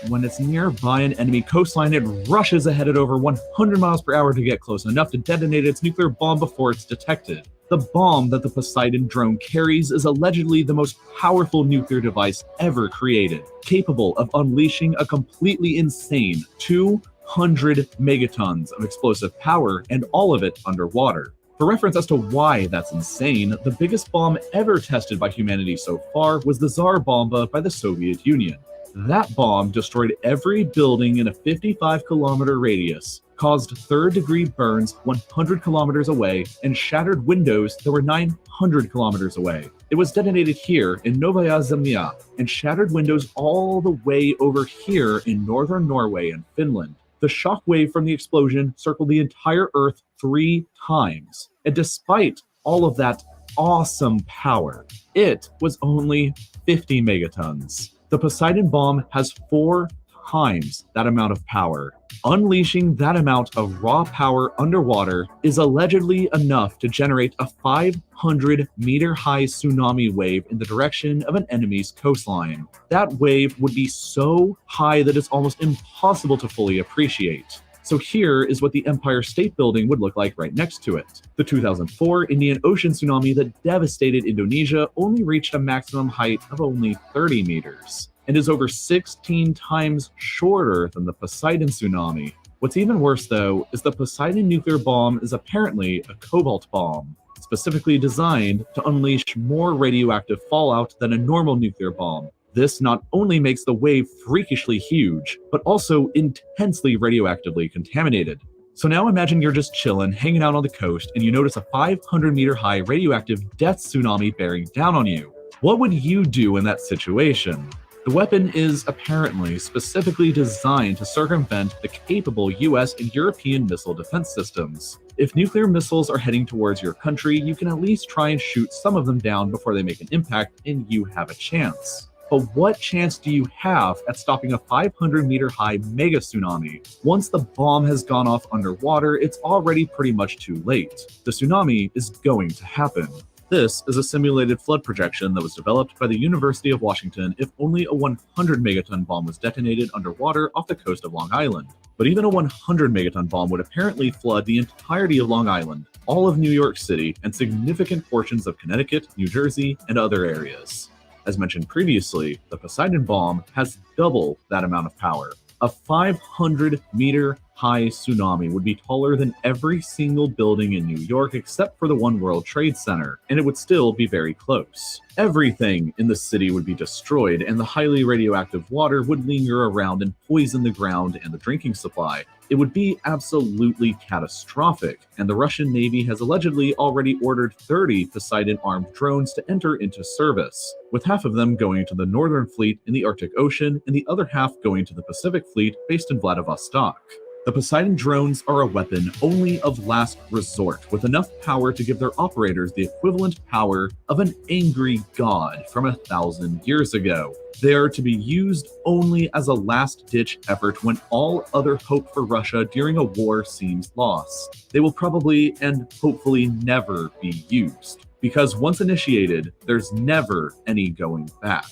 when it's nearby an enemy coastline, it rushes ahead at over 100 miles per hour to get close enough to detonate its nuclear bomb before it's detected. The bomb that the Poseidon drone carries is allegedly the most powerful nuclear device ever created, capable of unleashing a completely insane 200 megatons of explosive power, and all of it underwater. For reference as to why that's insane, the biggest bomb ever tested by humanity so far was the Tsar Bomba by the Soviet Union. That bomb destroyed every building in a 55-kilometer radius, caused third-degree burns 100 kilometers away, and shattered windows that were 900 kilometers away. It was detonated here in Novaya Zemlya and shattered windows all the way over here in northern Norway and Finland. The shockwave from the explosion circled the entire Earth 3 times. And despite all of that awesome power, it was only 50 megatons. The Poseidon bomb has 4 times that amount of power. Unleashing that amount of raw power underwater is allegedly enough to generate a 500-meter-high tsunami wave in the direction of an enemy's coastline. That wave would be so high that it's almost impossible to fully appreciate. So here is what the Empire State Building would look like right next to it. The 2004 Indian Ocean tsunami that devastated Indonesia only reached a maximum height of only 30 meters, and is over 16 times shorter than the Poseidon tsunami. What's even worse, though, is the Poseidon nuclear bomb is apparently a cobalt bomb, specifically designed to unleash more radioactive fallout than a normal nuclear bomb. This not only makes the wave freakishly huge, but also intensely radioactively contaminated. So now imagine you're just chilling, hanging out on the coast, and you notice a 500-meter-high radioactive death tsunami bearing down on you. What would you do in that situation? The weapon is apparently specifically designed to circumvent the capable US and European missile defense systems. If nuclear missiles are heading towards your country, you can at least try and shoot some of them down before they make an impact, and you have a chance. But what chance do you have at stopping a 500-meter-high mega tsunami? Once the bomb has gone off underwater, it's already pretty much too late. The tsunami is going to happen. This is a simulated flood projection that was developed by the University of Washington if only a 100 megaton bomb was detonated underwater off the coast of Long Island. But even a 100 megaton bomb would apparently flood the entirety of Long Island, all of New York City, and significant portions of Connecticut, New Jersey, and other areas. As mentioned previously, the Poseidon bomb has double that amount of power. A 500-meter-high tsunami would be taller than every single building in New York except for the One World Trade Center, and it would still be very close. Everything in the city would be destroyed, and the highly radioactive water would linger around and poison the ground and the drinking supply. It would be absolutely catastrophic, and the Russian Navy has allegedly already ordered 30 Poseidon-armed drones to enter into service, with half of them going to the Northern Fleet in the Arctic Ocean and the other half going to the Pacific Fleet based in Vladivostok. The Poseidon drones are a weapon only of last resort, with enough power to give their operators the equivalent power of an angry god from 1,000 years ago. They are to be used only as a last-ditch effort when all other hope for Russia during a war seems lost. They will probably and hopefully never be used, because once initiated, there's never any going back.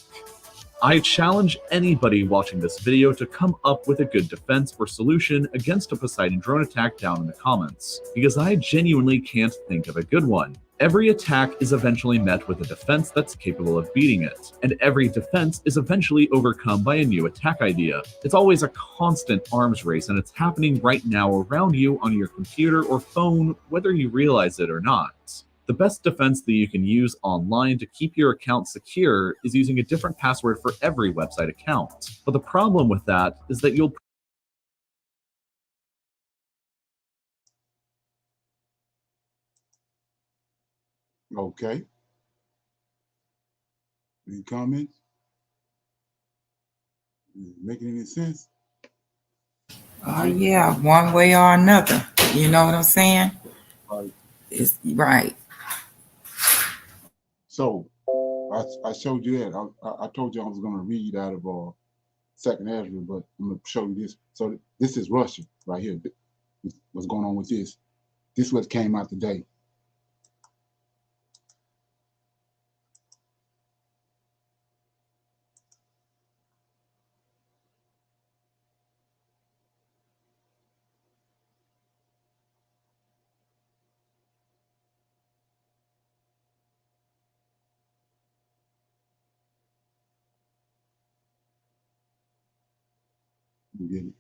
I challenge anybody watching this video to come up with a good defense or solution against a Poseidon drone attack down in the comments, because I genuinely can't think of a good one. Every attack is eventually met with a defense that's capable of beating it, and every defense is eventually overcome by a new attack idea. It's always a constant arms race, and it's happening right now around you on your computer or phone, whether you realize it or not. The best defense that you can use online to keep your account secure is using a different password for every website account. But the problem with that is that you'll Okay. Any comments? Making any sense? Yeah, one way or another. You know what I'm saying? Right. It's right. So I showed you that. I told you I was going to read out of 2nd Ezra, but I'm going to show you this. So this is Russia right here. What's going on with this? This is what came out today. You get it?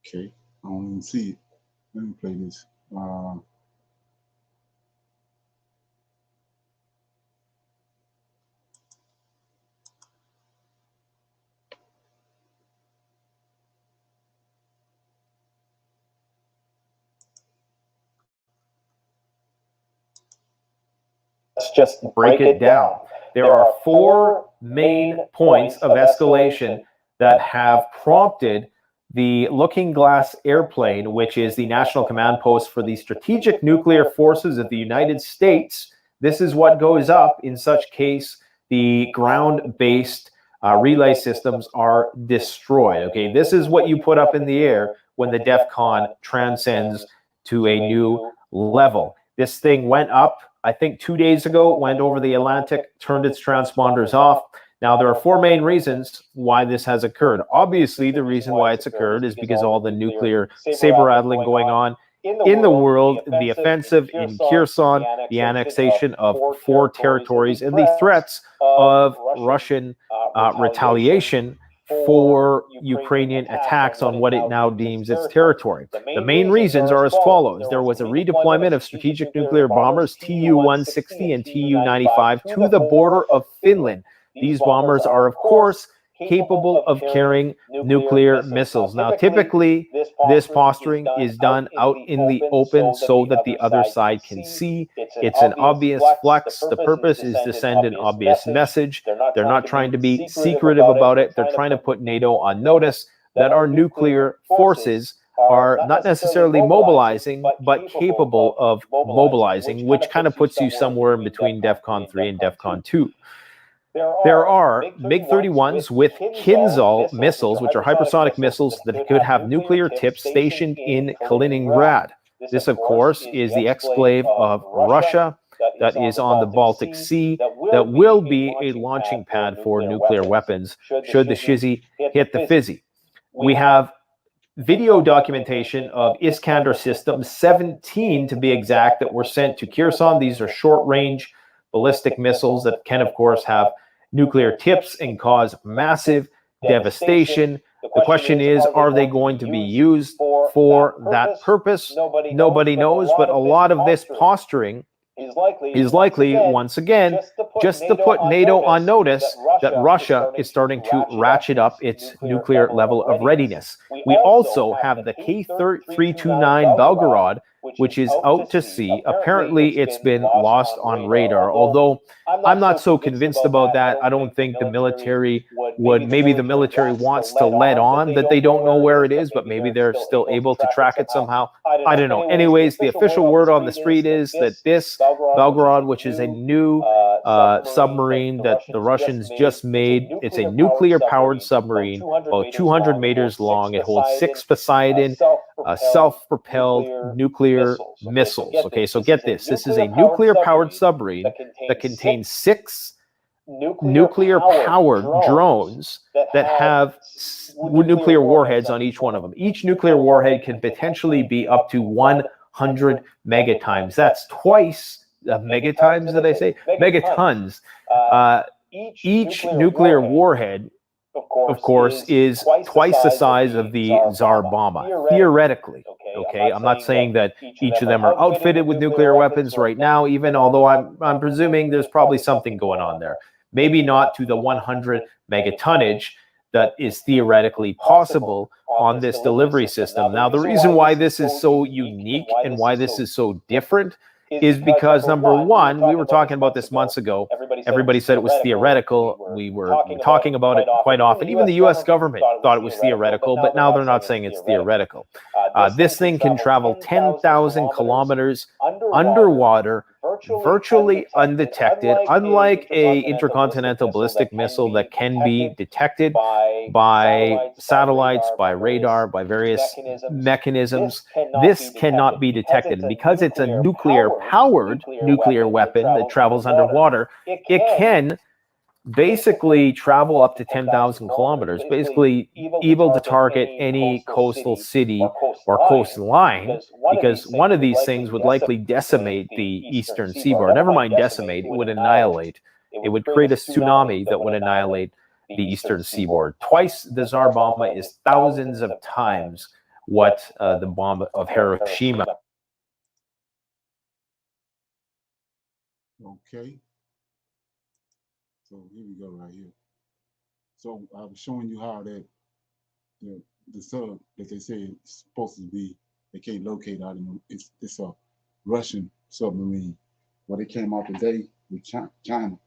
Okay, I don't even see it. Let me play this. Let's just break it down. There are 4 main points of escalation that have prompted the Looking Glass airplane, which is the national command post for the Strategic Nuclear Forces of the United States. This is what goes up in such case the ground-based relay systems are destroyed. Okay, this is what you put up in the air when the DEFCON transcends to a new level. This thing went up, I think 2 days ago, went over the Atlantic, turned its transponders off. Now, there are four main reasons why this has occurred. Obviously, the reason why it's occurred is because all the nuclear saber-rattling going on in the world, the offensive in Kherson, the annexation of 4 territories, and the threats of Russian retaliation for Ukrainian attacks on what it now deems its territory. The main reasons are as follows. There was a redeployment of strategic nuclear bombers Tu-160 and Tu-95 to the border of Finland. These bombers are, of course, capable of carrying nuclear missiles. Now, typically, this posturing is done out in the open so that the other side can see. It's an obvious flex. The purpose is to send an obvious message. They're not trying to be secretive about it. They're trying to put NATO on notice that our nuclear forces are not necessarily mobilizing, but capable of mobilizing, which kind of puts you somewhere in between DEFCON 3 and DEFCON 2. There are MiG-31s with Kinzhal missiles, which are hypersonic missiles that could have nuclear tips stationed in Kaliningrad. This, of course, is the exclave of Russia that is on the Baltic Sea that will be a launching pad for nuclear weapons should the shizzy hit the fizzy. We have video documentation of Iskander systems, 17 to be exact, that were sent to Kherson. These are short-range ballistic missiles that can, of course, have nuclear tips and cause massive devastation. The question is, are they going to be used for that purpose? Nobody knows, but a lot of this posturing is likely, once again, just to put NATO on notice that Russia is starting to ratchet up its nuclear level of readiness. We also have the K-329 Belgorod, which is out to sea. Apparently, it's been lost on radar, although I'm not so convinced about that. I don't think the military would. Maybe the military wants to let on that they don't know where it is, but maybe they're still able to track it somehow. I don't know. Anyways, the official word on the street is that this Belgorod, which is a new submarine that the Russians just made, it's a nuclear-powered submarine, about 200 meters long. It holds 6 Poseidon self-propelled nuclear missiles. Okay, so get this. This is a nuclear-powered submarine that contains 6 nuclear-powered drones that have nuclear warheads on each one of them. Each nuclear warhead can potentially be up to 100 megatons. That's twice, megatons, did I say? Megatons. Each nuclear warhead, of course, is twice the size of the Tsar Bomba, theoretically. Okay, I'm not saying that each of them are outfitted with nuclear weapons right now, even although I'm presuming there's probably something going on there. Maybe not to the 100 megatonnage that is theoretically possible on this delivery system. Now, the reason why this is so unique and why this is so different is because, number one, we were talking about this months ago. Everybody said it was theoretical. We were talking about it quite often. Even the U.S. government thought it was theoretical, but now they're not saying it's theoretical. This thing can travel 10,000 kilometers underwater, virtually undetected, unlike a intercontinental ballistic missile that can be detected by satellites, by radar, by various mechanisms. This cannot be detected. And because it's a nuclear-powered nuclear weapon that travels underwater, it can basically travel up to 10,000 kilometers, basically able to target any coastal city or coastline, because one of these things would likely decimate the eastern seaboard. Never mind decimate, it would annihilate. It would create a tsunami that would annihilate the eastern seaboard. Twice the Tsar Bomba is thousands of times what the bomb of Hiroshima. Okay. So here we go right here. So I was showing you how that the sub that they say is supposed to be, they can't locate out in them. It's a Russian submarine. Well, they came out today with China. Here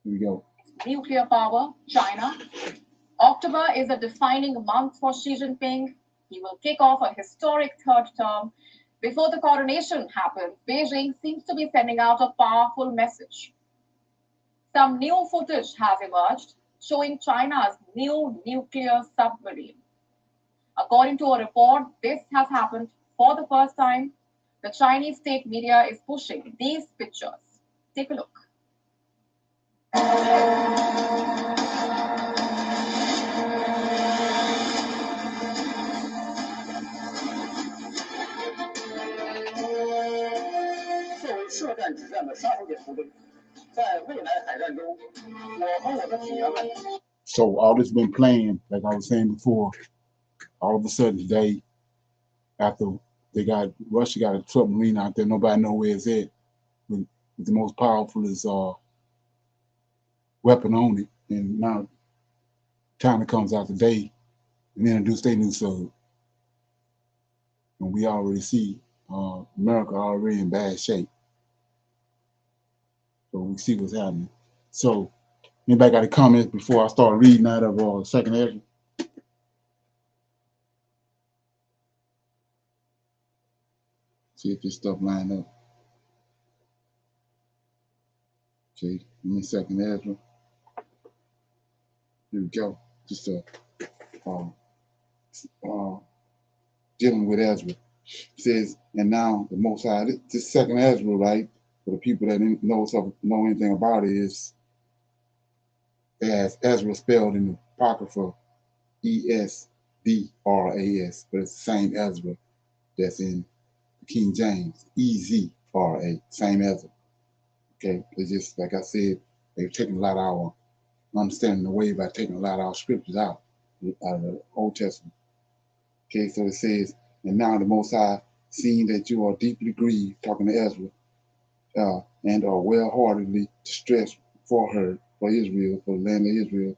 we go. Nuclear power, China. October is a defining month for Xi Jinping. He will kick off a historic third term. Before the coronation happens, Beijing seems to be sending out a powerful message. Some new footage has emerged showing China's new nuclear submarine. According to a report, this has happened for the first time. The Chinese state media is pushing these pictures. Take a look. 作为射战止战的杀手锏部队，在未来海战中，我和我的体员们。 So all this been planned, like I was saying before. All of a sudden today, after Russia got a submarine out there, nobody know where it's at. With the most powerful weapon on it, and now China comes out today and introduce their new sub. And we already see America already in bad shape. So we see what's happening. So anybody got any comments before I start reading out of Second Ezra? See if this stuff line up. Okay, I'm in Second Ezra. Here we go. Just dealing with Ezra. It says, and now the Most High, this Second Ezra, right? For the people that know anything about it, is it has Ezra spelled in the Apocrypha ESDRAS, but it's the same Ezra that's in King James, EZRA, same Ezra. Okay, it's just like I said, they've taken a lot of our understanding away by taking a lot of our scriptures out of the Old Testament. Okay, so it says, and now the Most High, seeing that you are deeply grieved, talking to Ezra, and are well-heartedly distressed for Israel, for the land of Israel,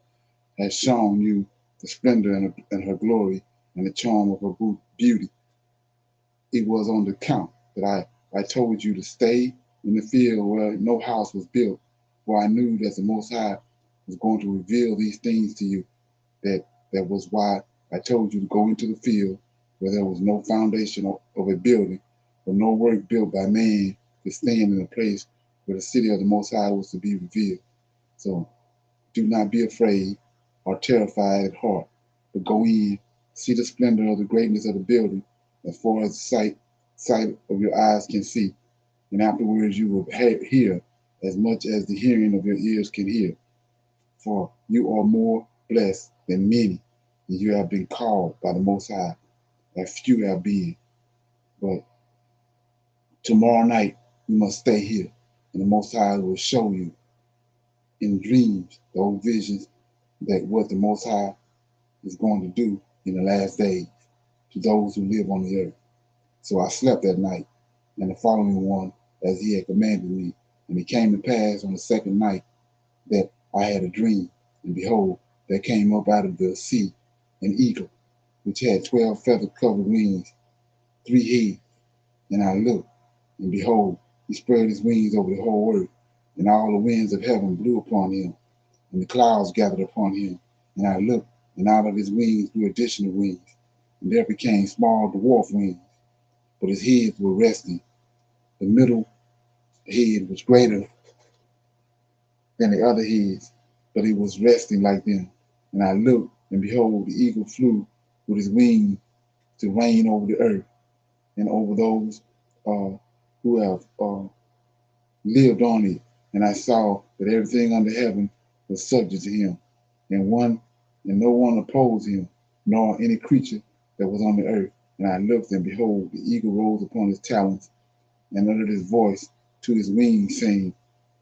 has shown you the splendor and her glory and the charm of her beauty. It was on the count that I told you to stay in the field where no house was built, for I knew that the Most High was going to reveal these things to you. That was why I told you to go into the field where there was no foundation of a building, or no work built by man to stand in a place where the city of the Most High was to be revealed. So do not be afraid or terrified at heart, but go in, see the splendor of the greatness of the building as far as the sight of your eyes can see. And afterwards you will hear as much as the hearing of your ears can hear. For you are more blessed than many, and you have been called by the Most High, as few have been. But tomorrow night you must stay here, and the Most High will show you in dreams, those visions, that what the Most High is going to do in the last days to those who live on the earth. So I slept that night, and the following one, as he had commanded me. And it came to pass on the second night that I had a dream, and behold, there came up out of the sea an eagle, which had 12 feather-covered wings, 3 heads. And I looked, and behold, he spread his wings over the whole earth, and all the winds of heaven blew upon him, and the clouds gathered upon him. And I looked, and out of his wings grew additional wings, and there became small dwarf wings, but his heads were resting. The middle head was greater than the other heads, but it was resting like them. And I looked, and behold, the eagle flew with his wings to reign over the earth and over those who have lived on it. And I saw that everything under heaven was subject to him, and no one opposed him, nor any creature that was on the earth. And I looked, and behold, the eagle rose upon his talons, and uttered his voice to his wings, saying,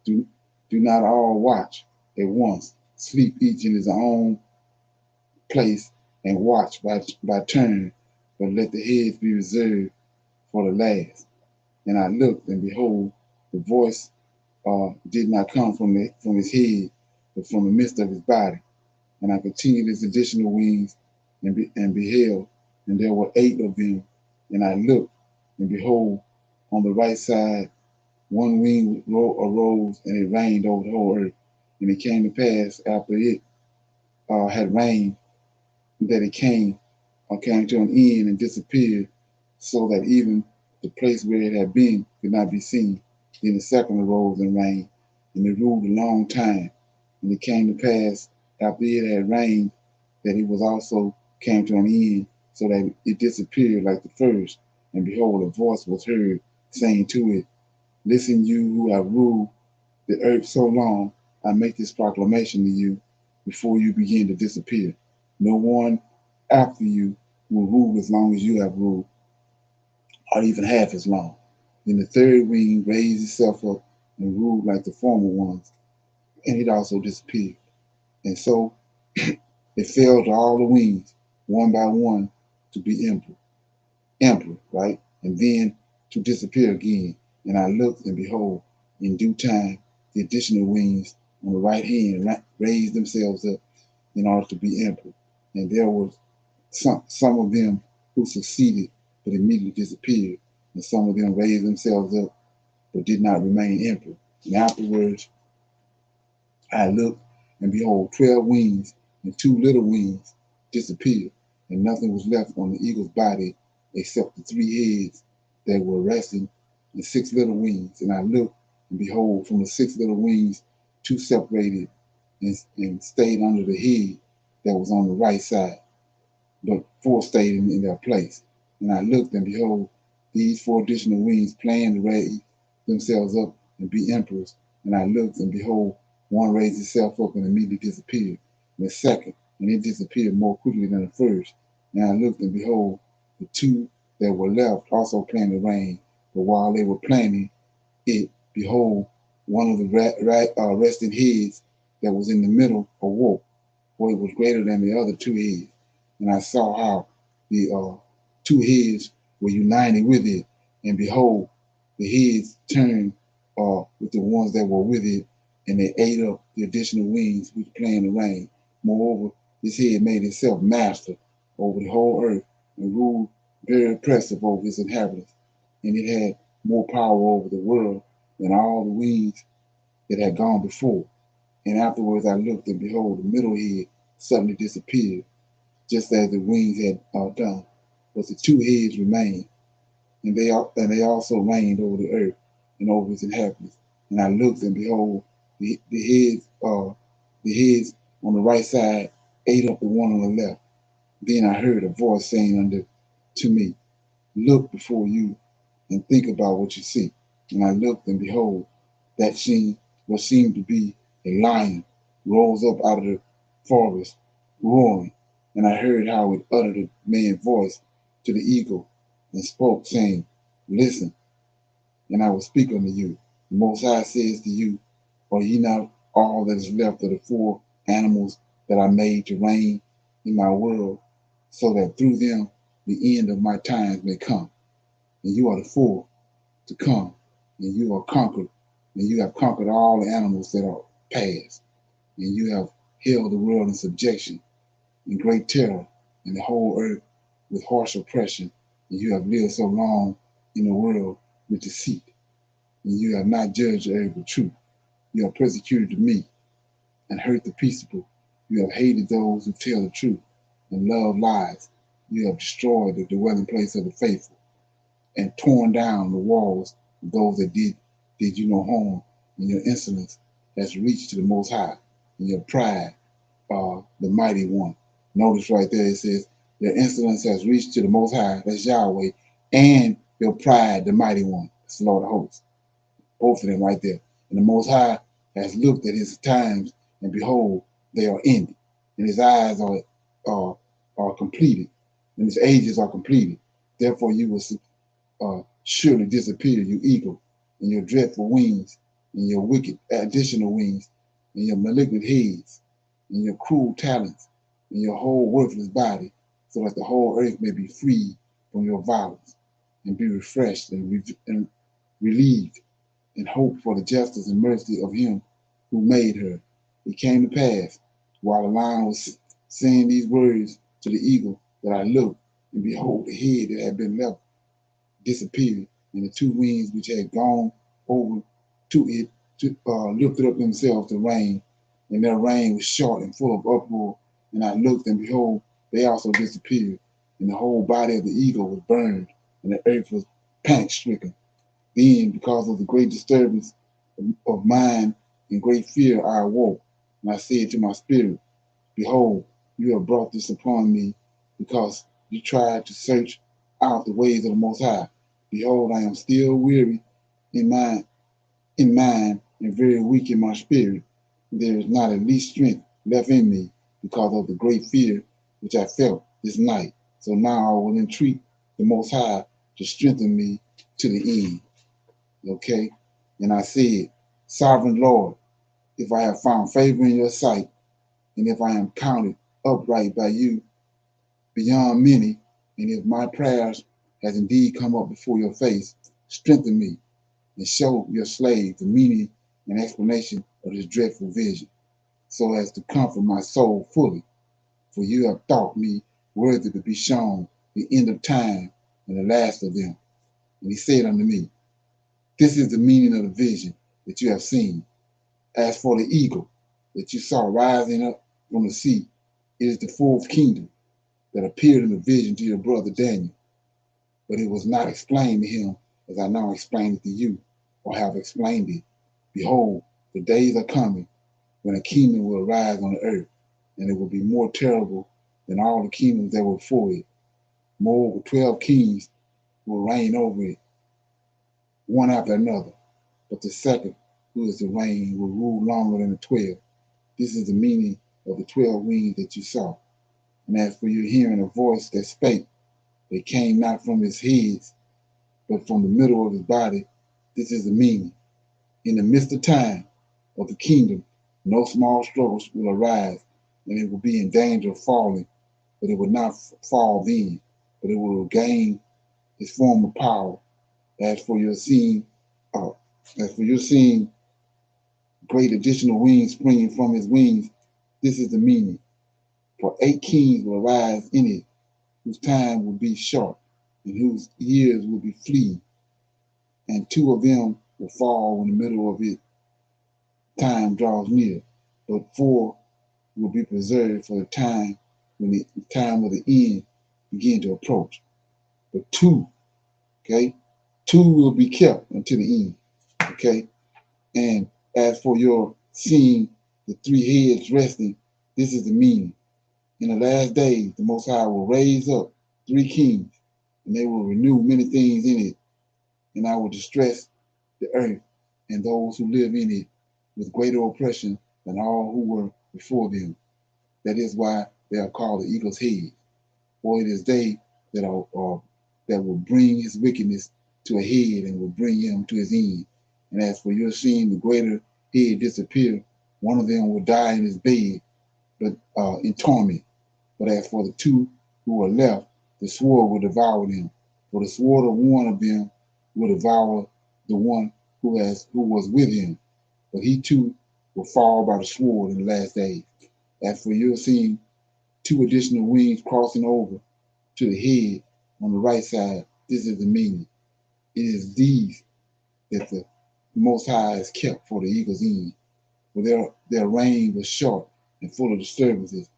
Do not all watch at once. Sleep each in his own place, and watch by turn, but let the heads be reserved for the last. And I looked, and behold, the voice did not come from his head, but from the midst of his body. And I continued his additional wings, and beheld, and there were 8 of them. And I looked, and behold, on the right side, one wing arose, and it rained over the whole earth. And it came to pass after it had rained that it came to an end and disappeared, so that even the place where it had been could not be seen. Then the second arose and reigned, and it ruled a long time. And it came to pass after it had reigned that it was also came to an end, so that it disappeared like the first. And behold, a voice was heard saying to it, Listen, you who have ruled the earth so long, I make this proclamation to you before you begin to disappear. No one after you will rule as long as you have ruled, or even half as long. Then the third wing raised itself up and ruled like the former ones, and it also disappeared. And so it fell to all the wings, one by one, to be emperor, right? And then to disappear again. And I looked, and behold, in due time, the additional wings on the right hand raised themselves up in order to be emperor. And there was some of them who succeeded, but immediately disappeared. And some of them raised themselves up, but did not remain emperor. And afterwards, I looked, and behold, 12 wings and 2 little wings disappeared, and nothing was left on the eagle's body except the 3 heads that were resting and 6 little wings. And I looked, and behold, from the 6 little wings, 2 separated and stayed under the head that was on the right side, but 4 stayed in their place. And I looked, and behold, these 4 additional wings planned to raise themselves up and be emperors. And I looked, and behold, one raised itself up and immediately disappeared. And the second, and it disappeared more quickly than the first. And I looked, and behold, the 2 that were left also planned to reign. But while they were planning it, behold, one of the resting heads that was in the middle awoke, for it was greater than the other 2 heads. And I saw how the 2 heads were united with it, and behold, the heads turned with the ones that were with it, and they ate up the additional wings which planned to reign. Moreover, this head made itself master over the whole earth and ruled very oppressive over its inhabitants. And it had more power over the world than all the wings that had gone before. And afterwards I looked, and behold, the middle head suddenly disappeared, just as the wings had done. But the 2 heads remained, and they also reigned over the earth and over its inhabitants. And I looked, and behold, the heads on the right side ate up the one on the left. Then I heard a voice saying to me, Look before you and think about what you see. And I looked, and behold, what seemed to be a lion rose up out of the forest, roaring. And I heard how it uttered a man's voice to the eagle and spoke, saying, Listen, and I will speak unto you. The Most High says to you, Are ye not all that is left of the 4 animals that I made to reign in my world, so that through them the end of my times may come? And you are the 4 to come, and you are conquered, and you have conquered all the animals that are past, and you have held the world in subjection, in great terror, and the whole earth with harsh oppression, and you have lived so long in the world with deceit, and you have not judged the earth with truth. You have persecuted me and hurt the peaceable. You have hated those who tell the truth and love lies. You have destroyed the dwelling place of the faithful and torn down the walls of those that did you no harm. And your insolence has reached to the Most High, and your pride, the Mighty One. Notice right there it says, your insolence has reached to the Most High, that's Yahweh, and your pride, the Mighty One, that's the Lord of hosts. Both of them right there. And the Most High has looked at his times, and behold, they are ended. And his eyes are completed, and his ages are completed. Therefore you will surely disappear, you eagle, and your dreadful wings, and your wicked additional wings, and your malignant heads, and your cruel talents, and your whole worthless body, so that the whole earth may be freed from your violence, and be refreshed and relieved, and hope for the justice and mercy of him who made her. It came to pass, while the lion was saying these words to the eagle, that I looked, and behold, the head that had been left disappeared, and the 2 wings which had gone over to it lifted up themselves to reign, and their reign was short and full of uproar. And I looked, and behold, they also disappeared, and the whole body of the eagle was burned, and the earth was panic-stricken. Then, because of the great disturbance of mind and great fear, I awoke, and I said to my spirit, behold, you have brought this upon me, because you tried to search out the ways of the Most High. Behold, I am still weary in mind, and very weak in my spirit. There is not a least strength left in me because of the great fear which I felt this night. So now I will entreat the Most High to strengthen me to the end. Okay? And I said, Sovereign Lord, if I have found favor in your sight, and if I am counted upright by you beyond many, and if my prayers has indeed come up before your face, strengthen me and show your slave the meaning and explanation of this dreadful vision, so as to comfort my soul fully. For you have thought me worthy to be shown the end of time and the last of them. And he said unto me, this is the meaning of the vision that you have seen. As for the eagle that you saw rising up from the sea, it is the fourth kingdom that appeared in the vision to your brother Daniel. But it was not explained to him as I now explain it to you, or have explained it. Behold, the days are coming when a kingdom will arise on the earth, and it will be more terrible than all the kingdoms that were before it. Moreover, 12 kings will reign over it, one after another. But the second, who is to reign, will rule longer than the 12. This is the meaning of the 12 wings that you saw. And as for your hearing a voice that spake, they came not from his heads, but from the middle of his body, this is the meaning. In the midst of time of the kingdom, no small struggles will arise, and it will be in danger of falling, but it will not fall then, but it will regain its former power. As for your seeing great additional wings springing from his wings, this is the meaning. For 8 kings will arise in it, whose time will be short, and whose years will be fleeting, and 2 of them will fall when the middle of it time draws near, but 4 will be preserved for the time when the time of the end begin to approach. But 2, okay, 2 will be kept until the end, okay? And as for your seeing the 3 heads resting, this is the meaning. In the last days, the Most High will raise up 3 kings, and they will renew many things in it, and I will distress the earth and those who live in it with greater oppression than all who were before them. That is why they are called the eagle's head. For it is they that will bring his wickedness to a head and will bring him to his end. And as for your seeing the greater head disappear, one of them will die in his bed, but in torment. But as for the 2 who are left, the sword will devour them. For the sword of one of them will devour the one who was with him. But he too will fall by the sword in the last days. As for your seeing 2 additional wings crossing over to the head on the right side, this is the meaning. It is these that the Most High has kept for the eagle's end. For their reign was short and full of disturbances,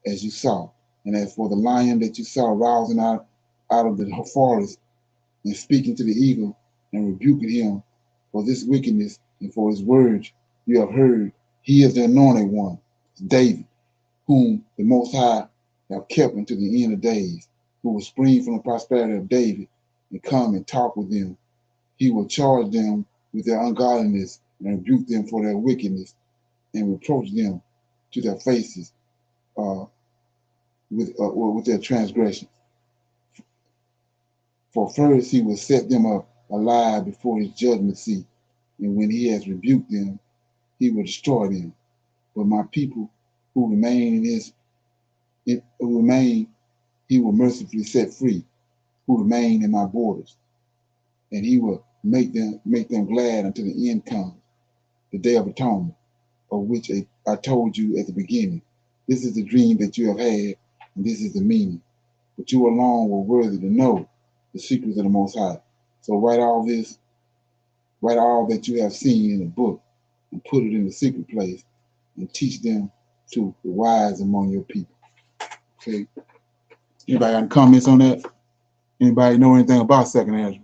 as you saw. And as for the lion that you saw rousing out of the forest and speaking to the eagle and rebuking him for this wickedness and for his words you have heard, he is the anointed one, David, whom the Most High have kept until the end of days, who will spring from the prosperity of David and come and talk with them. He will charge them with their ungodliness and rebuke them for their wickedness and reproach them to their faces with their transgressions. For first he will set them up alive before his judgment seat, and when he has rebuked them, he will destroy them. But my people who remain he will mercifully set free, who remain in my borders, and he will make them glad until the end comes, the day of atonement, of which I told you at the beginning. This is the dream that you have had, and this is the meaning. But you alone were worthy to know the secrets of the Most High. So write all that you have seen in a book, and put it in the secret place, and teach them to the wise among your people. Okay. Anybody got any comments on that? Anybody know anything about second Ezra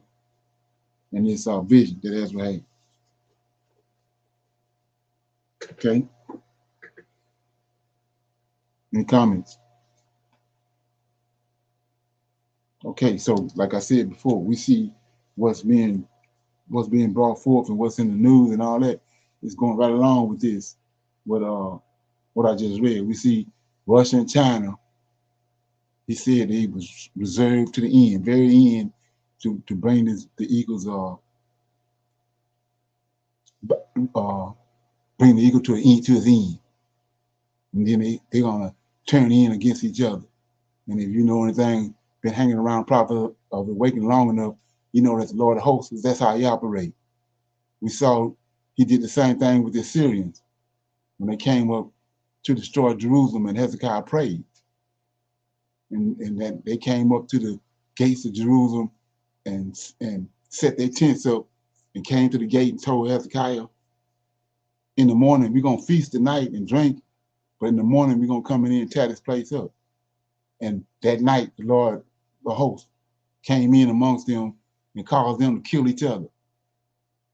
and this vision that Ezra had? Okay. Any comments? Okay, so like I said before, we see what's being brought forth and what's in the news and all that is going right along with this. What I just read. We see Russia and China. He said that he was reserved to the end, very end, to bring the Eagles bring the eagle to his end. And then they're gonna turn in against each other. And if you know anything, been hanging around Prophet of the Awakening long enough, you know that the Lord of hosts, that's how he operates. We saw he did the same thing with the Assyrians when they came up to destroy Jerusalem, and Hezekiah prayed. And that they came up to the gates of Jerusalem and set their tents up and came to the gate and told Hezekiah, in the morning, we're going to feast tonight and drink, but in the morning, we're going to come in here and tear this place up. And that night, the Lord, the host, came in amongst them and caused them to kill each other.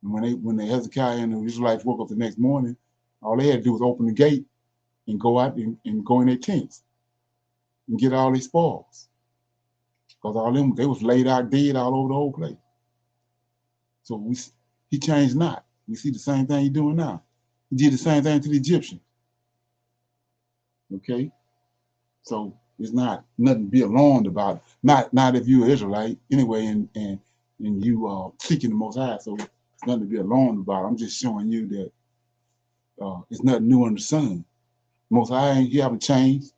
And when Hezekiah and the Israelites woke up the next morning, all they had to do was open the gate and go out and go in their tents and get all their spoils. Because all them, they was laid out dead all over the whole place. So he changed not. We see the same thing he's doing now. He did the same thing to the Egyptians. Okay? So it's not nothing to be alarmed about. Not if you're an Israelite anyway, and you seeking the Most High. So it's nothing to be alarmed about. I'm just showing you that it's nothing new under the sun. Most High, he haven't changed.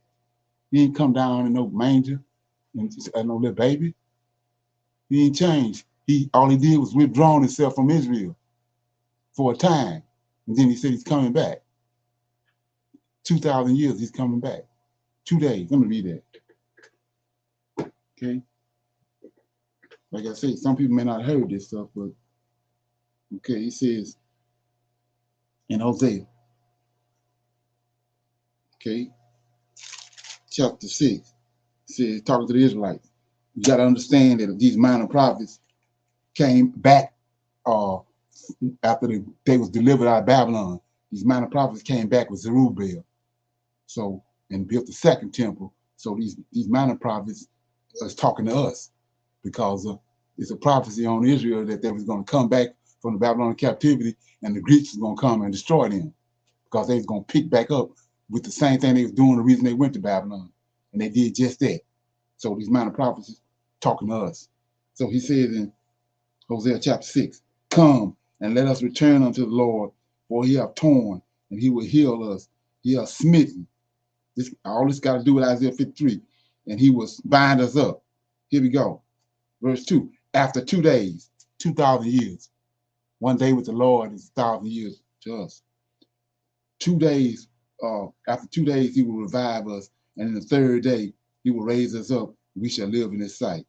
He ain't come down in no manger and no little baby. He ain't changed. All he did was withdrawn himself from Israel for a time, and then he said he's coming back. 2,000 years he's coming back. 2 days. Let me read that. Okay. Like I said, some people may not have heard this stuff, but okay, he says in Hosea, okay, chapter 6, says, talking to the Israelites, you got to understand that these minor prophets came back after they was delivered out of Babylon. These minor prophets came back with Zerubbabel, so, and built the second temple. So these minor prophets is talking to us because it's a prophecy on Israel that they was going to come back from the Babylonian captivity, and the Greeks was going to come and destroy them because they was going to pick back up with the same thing they was doing the reason they went to Babylon, and they did just that. So these minor prophets talking to us. So he says in Hosea chapter 6, come and let us return unto the Lord, for he hath torn and he will heal us. He hath smitten. All this got to do with Isaiah 53. And he will bind us up. Here we go. Verse 2. After 2 days, 2,000 years. 1 day with the Lord is 1,000 years to us. 2 days, after 2 days, he will revive us. And in the third day, he will raise us up. We shall live in his sight.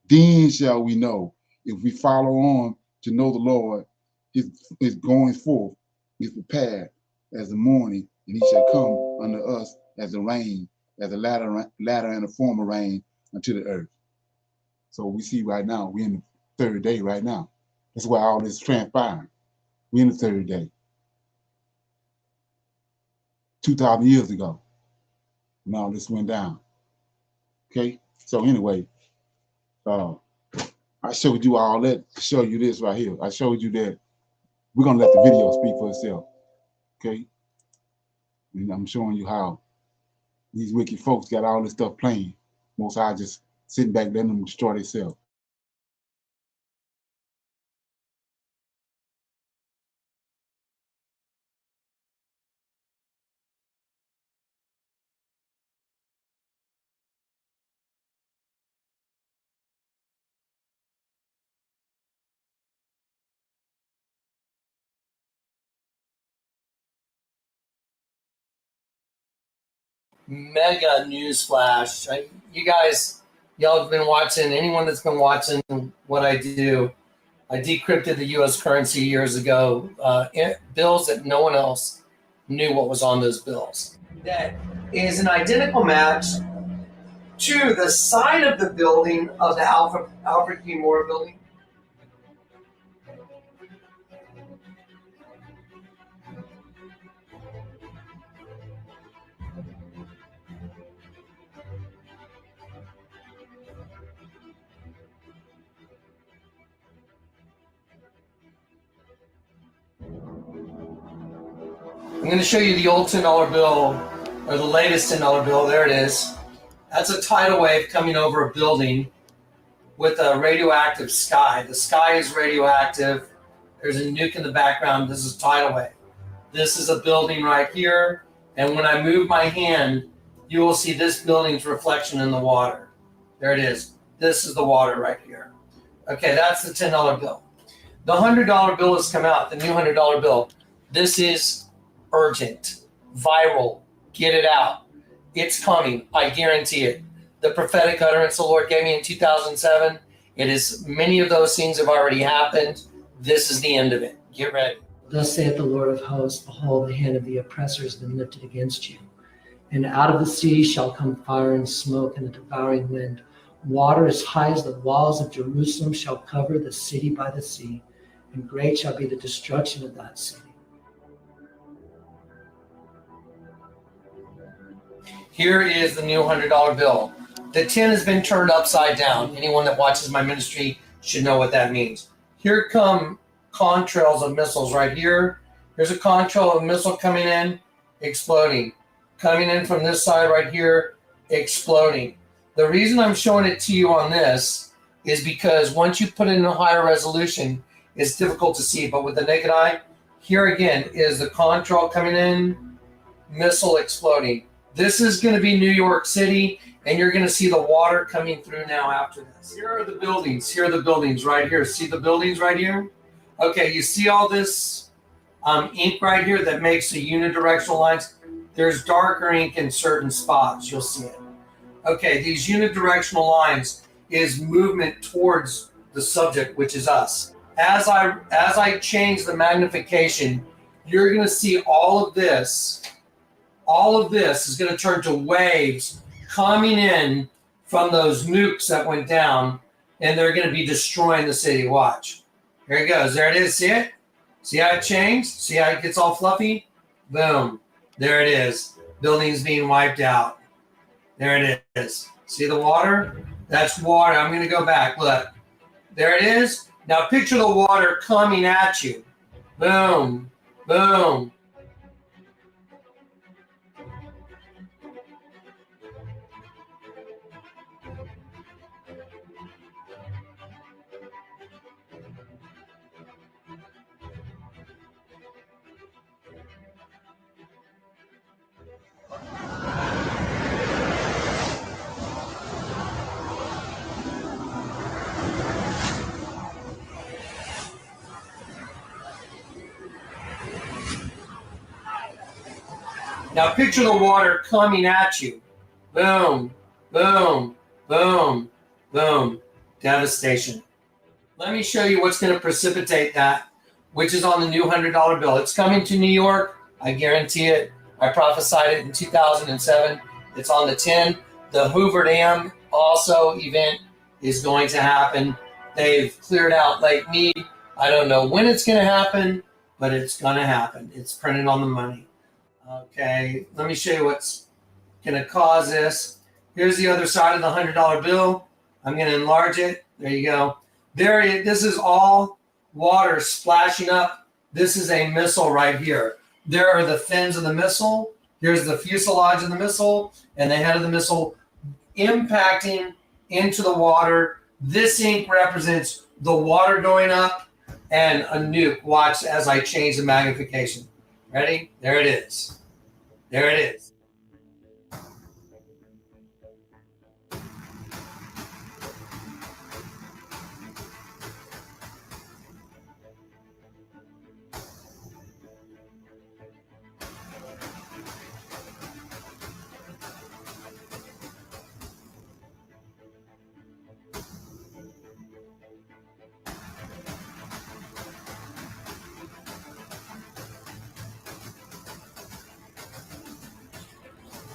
Then shall we know, if we follow on to know the Lord, his going forth is prepared as the morning, and he shall come unto us as the rain, as the latter and the former rain unto the earth. So we see right now, we're in the third day right now. That's why all this is transpiring. We're in the third day. 2,000 years ago, and all this went down. Okay? So anyway, I showed you all that to show you this right here. I showed you that we're going to let the video speak for itself. Okay? And I'm showing you how these wicked folks got all this stuff playing. Most High just sitting back letting them destroy themselves. Mega newsflash. Y'all have been watching, anyone that's been watching what I do, I decrypted the US currency years ago, bills that no one else knew what was on those bills. That is an identical match to the side of the building of the Alfred P. Moore building. I'm going to show you the old $10 bill, or the latest $10 bill. There it is. That's a tidal wave coming over a building with a radioactive sky. The sky is radioactive. There's a nuke in the background. This is a tidal wave. This is a building right here. And when I move my hand, you will see this building's reflection in the water. There it is. This is the water right here. Okay, that's the $10 bill. The $100 bill has come out, the new $100 bill. This is urgent, viral, get it out. It's coming, I guarantee it. The prophetic utterance the Lord gave me in 2007, it is, many of those things have already happened. This is the end of it. Get ready. Thus saith the Lord of hosts, behold, the hand of the oppressor has been lifted against you. And out of the sea shall come fire and smoke and a devouring wind. Water as high as the walls of Jerusalem shall cover the city by the sea, and great shall be the destruction of that city. Here is the new $100 bill. The 10 has been turned upside down. Anyone that watches my ministry should know what that means. Here come contrails of missiles right here. Here's a contrail of missile coming in, exploding. Coming in from this side right here, exploding. The reason I'm showing it to you on this is because once you put it in a higher resolution, it's difficult to see. But with the naked eye, here again is the contrail coming in, missile exploding. This is going to be New York City, and you're going to see the water coming through now after this. Here are the buildings. Here are the buildings right here. See the buildings right here? Okay, you see all this ink right here that makes the unidirectional lines? There's darker ink in certain spots. You'll see it. Okay, these unidirectional lines is movement towards the subject, which is us. As I change the magnification, you're going to see all of this. All of this is going to turn to waves coming in from those nukes that went down, and they're going to be destroying the city. Watch. Here it goes. There it is. See it? See how it changed? See how it gets all fluffy? Boom. There it is. Buildings being wiped out. There it is. See the water? That's water. I'm going to go back. Look. There it is. Now picture the water coming at you. Boom. Boom. Now picture the water coming at you. Boom, boom, boom, boom. Devastation. Let me show you what's going to precipitate that, which is on the new $100 bill. It's coming to New York. I guarantee it. I prophesied it in 2007. It's on the 10. The Hoover Dam also event is going to happen. They've cleared out Lake Mead. I don't know when it's going to happen, but it's going to happen. It's printed on the money. Okay, let me show you what's going to cause this. Here's the other side of the $100 bill. I'm going to enlarge it. There you go. There it is. This is all water splashing up. This is a missile right here. There are the fins of the missile. Here's the fuselage of the missile and the head of the missile impacting into the water. This ink represents the water going up and a nuke. Watch as I change the magnification. Ready? There it is. There it is.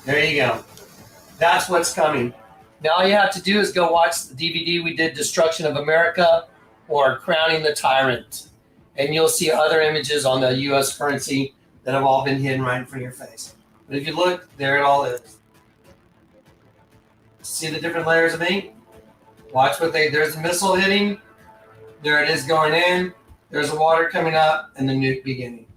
There you go. That's what's coming. Now all you have to do is go watch the DVD we did, Destruction of America or Crowning the Tyrant. And you'll see other images on the U.S. currency that have all been hidden right in front of your face. But if you look, there it all is. See the different layers of ink? Watch what there's a missile hitting. There it is going in. There's the water coming up and the nuke beginning.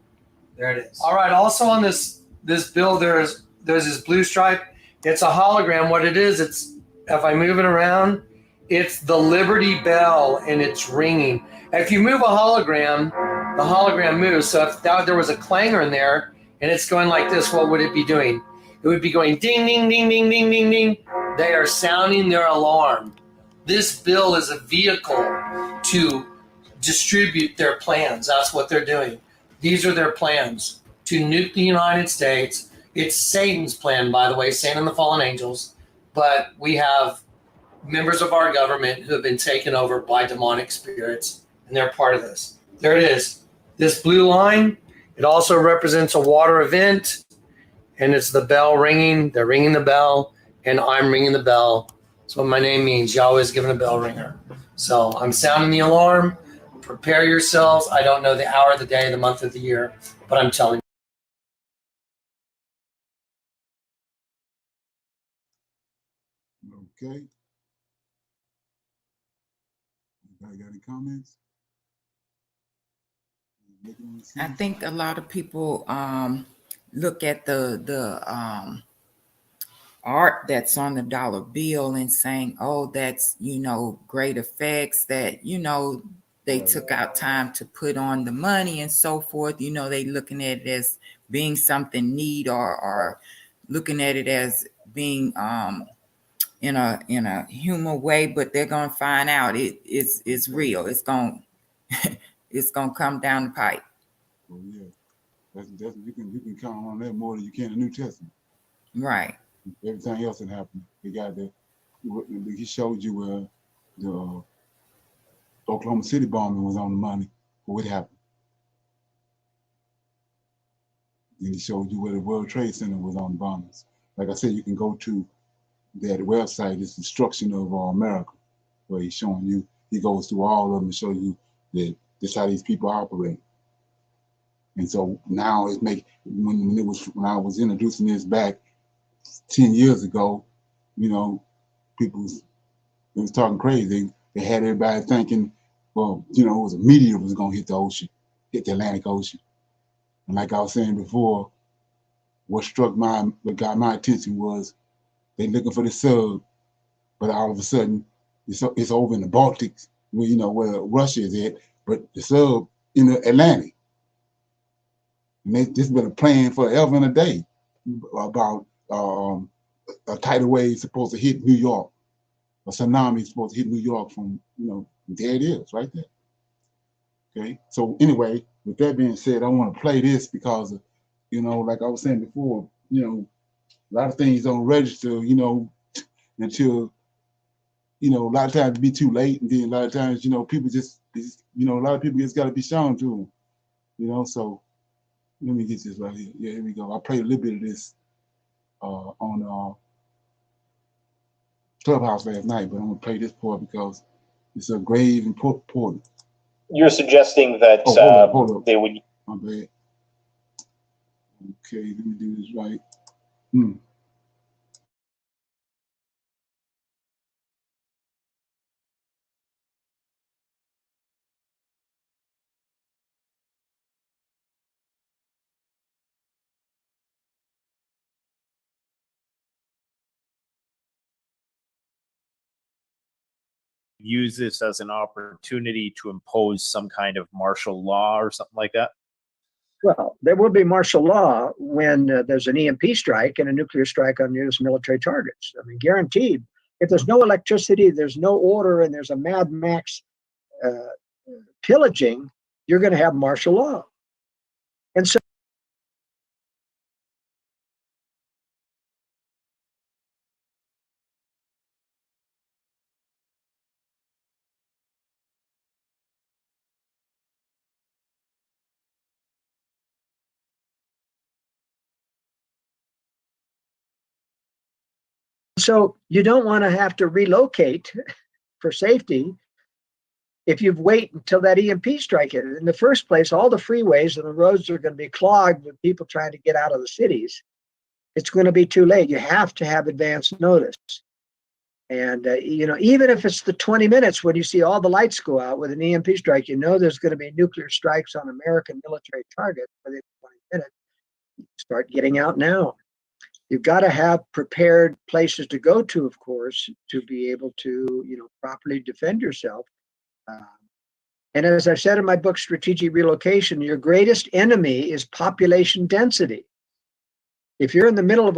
There it is. All right, also on this bill, there's this blue stripe. It's a hologram. What it is, it's, if I move it around, it's the Liberty Bell and it's ringing. If you move a hologram, the hologram moves. So if there was a clanger in there and it's going like this, what would it be doing? It would be going ding, ding, ding, ding, ding, ding, ding. They are sounding their alarm. This bill is a vehicle to distribute their plans. That's what they're doing. These are their plans to nuke the United States. It's Satan's plan, by the way, Satan and the fallen angels. But we have members of our government who have been taken over by demonic spirits, and they're part of this. There it is. This blue line, it also represents a water event, and it's the bell ringing. They're ringing the bell, and I'm ringing the bell. That's what my name means. Yahweh is given a bell ringer. So I'm sounding the alarm. Prepare yourselves. I don't know the hour of the day, the month of the year, but I'm telling you. Okay. Anybody got any comments? I think a lot of people look at the art that's on the dollar bill and saying, oh, that's, great effects that, they took out time to put on the money and so forth. They looking at it as being something neat or looking at it as being in a human way, but they're gonna find out it's real. It's gonna it's gonna come down the pipe. Oh yeah, that's you can count on that more than you can the New Testament. Right. Everything else that happened, he got that. He showed you where the Oklahoma City bombing was on the money for what happened. Then he showed you where the World Trade Center was on the bombings. Like I said, you can go to that website, it's Destruction of America, where he's showing you, he goes through all of them to show you that this is how these people operate. And so now it's when I was introducing this back 10 years ago, people was talking crazy. They had everybody thinking, well, it was a meteor was gonna hit the ocean, hit the Atlantic Ocean. And like I was saying before, what got my attention was they looking for the sub, but all of a sudden it's over in the Baltics, where Russia is at, but the sub in the Atlantic. And this been a plan forever and a day about a tidal wave supposed to hit New York. A tsunami is supposed to hit New York from, there it is, right there. Okay. So anyway, with that being said, I want to play this because, like I was saying before, a lot of things don't register, until, a lot of times it be too late. And then a lot of times, people just, a lot of people just got to be shown to them, so let me get this right here. Yeah, here we go. I played a little bit of this on Clubhouse last night, but I'm going to play this part because it's a grave and important. You're suggesting that hold up. they would. My bad. Okay, let me do this right. Use this as an opportunity to impose some kind of martial law or something like that? Well, there will be martial law when there's an EMP strike and a nuclear strike on U.S. military targets. I mean, guaranteed. If there's no electricity, there's no order, and there's a Mad Max pillaging, you're going to have martial law. And so so you don't want to have to relocate for safety if you wait until that EMP strike hit. In the first place, all the freeways and the roads are going to be clogged with people trying to get out of the cities. It's going to be too late. You have to have advance notice. And, even if it's the 20 minutes when you see all the lights go out with an EMP strike, there's going to be nuclear strikes on American military targets within 20 minutes. Start getting out now. You've got to have prepared places to go to, of course, to be able to, properly defend yourself. And as I said in my book, Strategic Relocation, your greatest enemy is population density. If you're in the middle of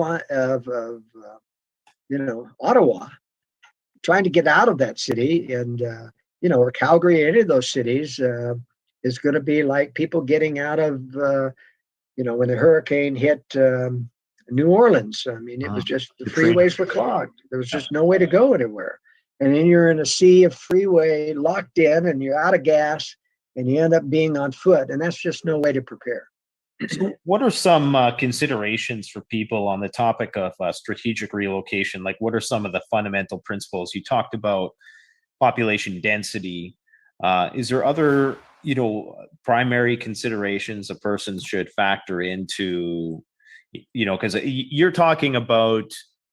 Ottawa, trying to get out of that city, and or Calgary, any of those cities, is going to be like people getting out of when the hurricane hit New Orleans. I mean, it was just the freeways were clogged. There was just no way to go anywhere. And then you're in a sea of freeway locked in, and you're out of gas, and you end up being on foot, and that's just no way to prepare. So what are some considerations for people on the topic of strategic relocation? Like, what are some of the fundamental principles? You talked about population density. Is there other, primary considerations a person should factor into, because you're talking about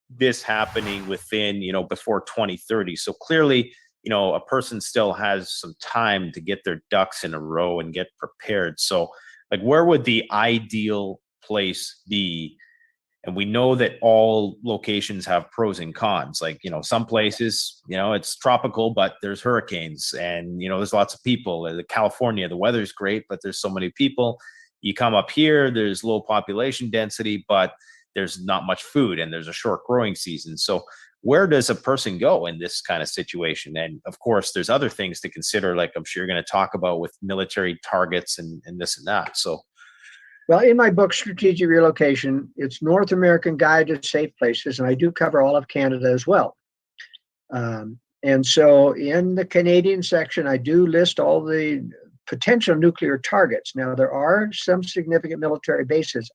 this happening within, before 2030. So clearly, a person still has some time to get their ducks in a row and get prepared. So, like, where would the ideal place be? And we know that all locations have pros and cons. Like, some places, it's tropical, but there's hurricanes, and, there's lots of people. California, the weather's great, but there's so many people. You come up here, there's low population density, but there's not much food, and there's a short growing season. So where does a person go in this kind of situation? And of course, there's other things to consider, like I'm sure you're going to talk about with military targets and this and that. So, well, in my book, Strategic Relocation, it's North American Guide to Safe Places, and I do cover all of Canada as well. And so in the Canadian section, I do list all the potential nuclear targets. Now, there are some significant military bases.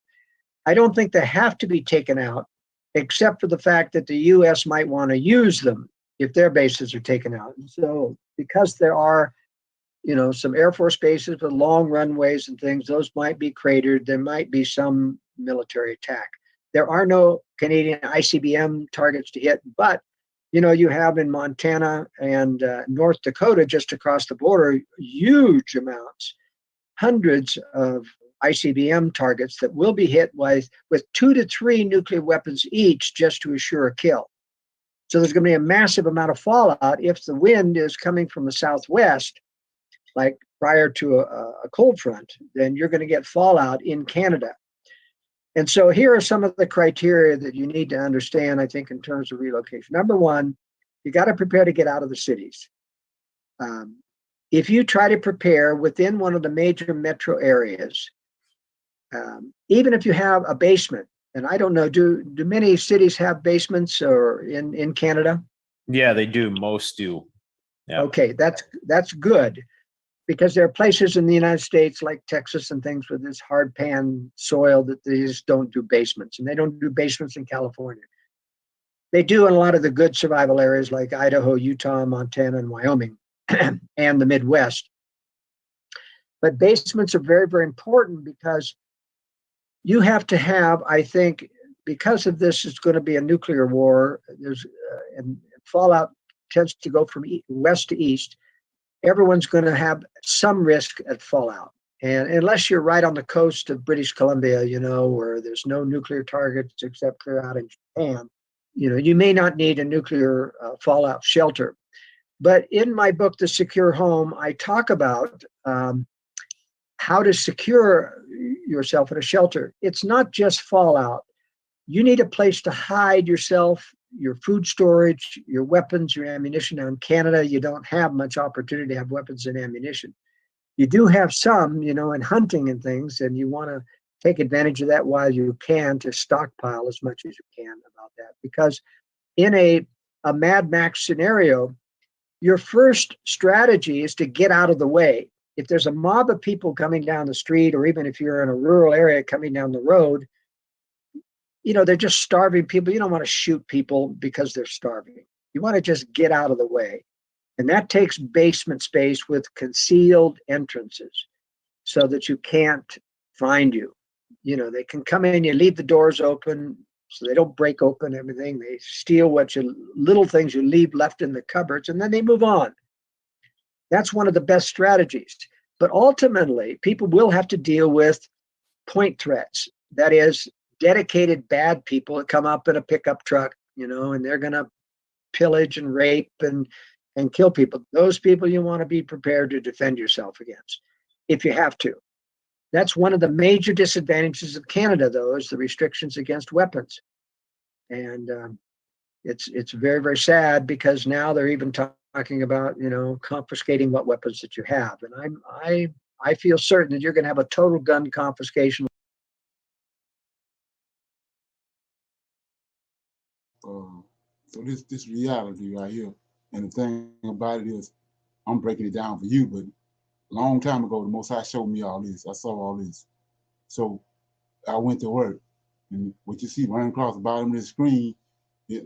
I don't think they have to be taken out, except for the fact that the U.S. might want to use them if their bases are taken out. And so because there are, some Air Force bases with long runways and things, those might be cratered. There might be some military attack. There are no Canadian ICBM targets to hit, but, you have in Montana and North Dakota, just across the border, huge amounts, hundreds of ICBM targets that will be hit with 2 to 3 nuclear weapons each, just to assure a kill. So there's going to be a massive amount of fallout if the wind is coming from the southwest, like prior to a cold front, then you're going to get fallout in Canada. And so here are some of the criteria that you need to understand, I think, in terms of relocation. Number one, you got to prepare to get out of the cities. If you try to prepare within one of the major metro areas, even if you have a basement, and I don't know, do many cities have basements or in Canada? Yeah, they do. Most do. Yeah. Okay, that's good, because there are places in the United States like Texas and things with this hard pan soil that they just don't do basements, and they don't do basements in California. They do in a lot of the good survival areas like Idaho, Utah, Montana, and Wyoming, and the Midwest. But basements are very, very important, because you have to have, I think, because of this, it's going to be a nuclear war. And fallout tends to go from west to east. Everyone's going to have some risk at fallout. And unless you're right on the coast of British Columbia, where there's no nuclear targets except clear out in Japan, you may not need a nuclear fallout shelter. But in my book, The Secure Home, I talk about how to secure yourself in a shelter. It's not just fallout. You need a place to hide yourself, your food storage, your weapons, your ammunition. Now in Canada, you don't have much opportunity to have weapons and ammunition. You do have some, in hunting and things, and you want to take advantage of that while you can, to stockpile as much as you can about that. Because in a Mad Max scenario, your first strategy is to get out of the way. If there's a mob of people coming down the street, or even if you're in a rural area coming down the road, they're just starving people. You don't want to shoot people because they're starving. You want to just get out of the way. And that takes basement space with concealed entrances so that you can't find you. They can come in, you leave the doors open so they don't break open everything. They steal little things you leave left in the cupboards, and then they move on. That's one of the best strategies. But ultimately, people will have to deal with point threats. That is, dedicated bad people that come up in a pickup truck, and they're going to pillage and rape and kill people. Those people you want to be prepared to defend yourself against if you have to. That's one of the major disadvantages of Canada, though, is the restrictions against weapons. And it's very, very sad because now they're even talking about, confiscating what weapons that you have. And I feel certain that you're going to have a total gun confiscation. So this reality right here, and the thing about it is, I'm breaking it down for you, but a long time ago, the Most High showed me all this. I saw all this. So I went to work, and what you see running across the bottom of the screen,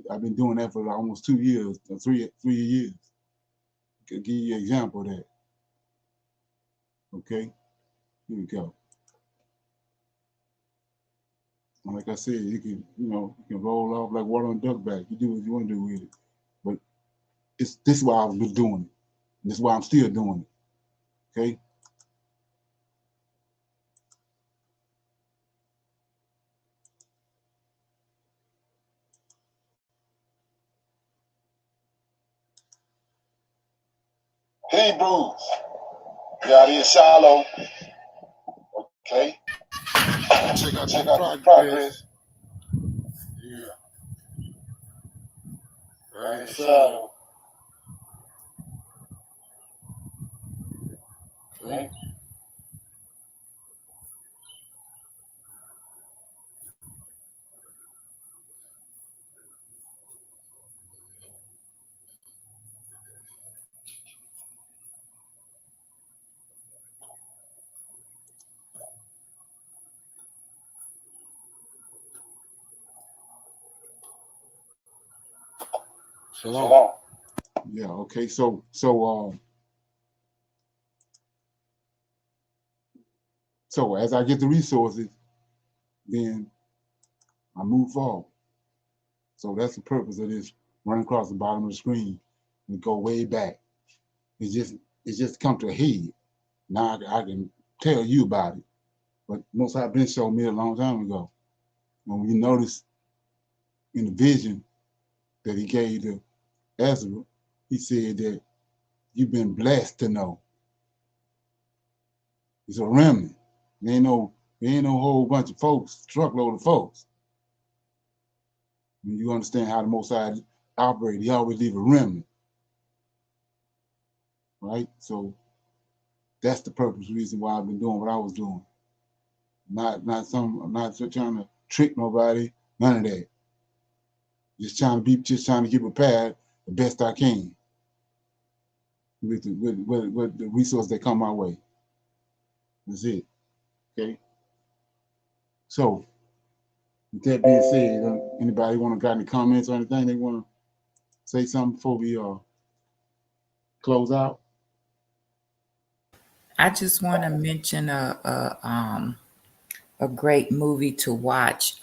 I've been doing that for almost 2 years, 3 years. I'll give you an example of that. Okay, here we go. And like I said, you can roll off like water on duck back. You do what you want to do with it. But this is why I've been doing it. And this is why I'm still doing it. Okay. Hebrews. God is shallow. Okay. Check out the progress. Yeah. God is shallow. Okay. Shalom. Yeah, okay. So as I get the resources, then I move forward. So that's the purpose of this running across the bottom of the screen and go way back. It's just come to a head. Now I can tell you about it. But Most High been showed me a long time ago. When you notice in the vision that he gave to Ezra, he said that you've been blessed to know. It's a remnant. There ain't no whole bunch of folks, truckload of folks. When you understand how the Most High operates, he always leave a remnant. Right? So that's the purpose, reason why I've been doing what I was doing. I'm not trying to trick nobody, none of that. Just trying to get prepared the best I can with the resources that come my way. That's it. Okay. So with that being said, anybody want to got any comments or anything they want to say something before we close out? I just want to mention a great movie to watch.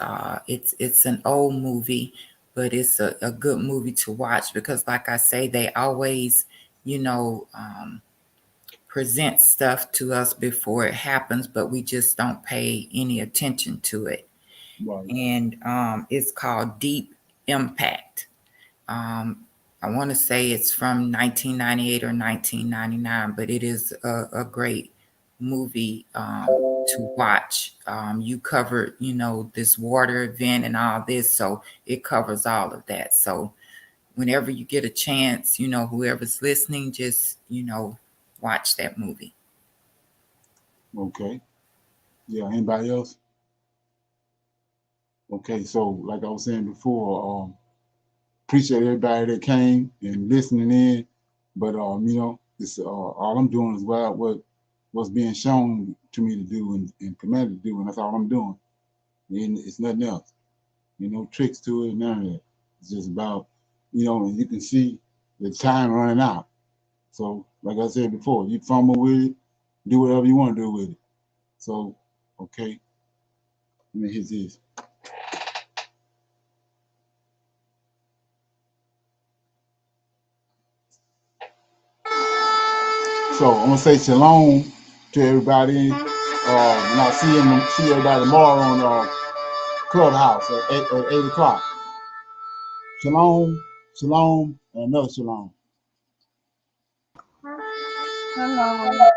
It's an old movie, but it's a good movie to watch because, like I say, they always, present stuff to us before it happens, but we just don't pay any attention to it. Right. And it's called Deep Impact. I want to say it's from 1998 or 1999, but it is a great movie to watch. You covered, this water event and all this, so it covers all of that. So whenever you get a chance, whoever's listening, just, watch that movie. Okay. Yeah, anybody else? Okay, so like I was saying before, appreciate everybody that came and listening in, but it's all I'm doing is what's being shown to me to do and commanded to do, and that's all I'm doing. And it's nothing else. no tricks to it, none of that. It's just about, and you can see the time running out. So, like I said before, you fumble with it, do whatever you want to do with it. So, okay, let me hit this. So I'm gonna say shalom to everybody. And I'll see everybody tomorrow on Clubhouse at 8 o'clock. Shalom, shalom, and another shalom. Hello.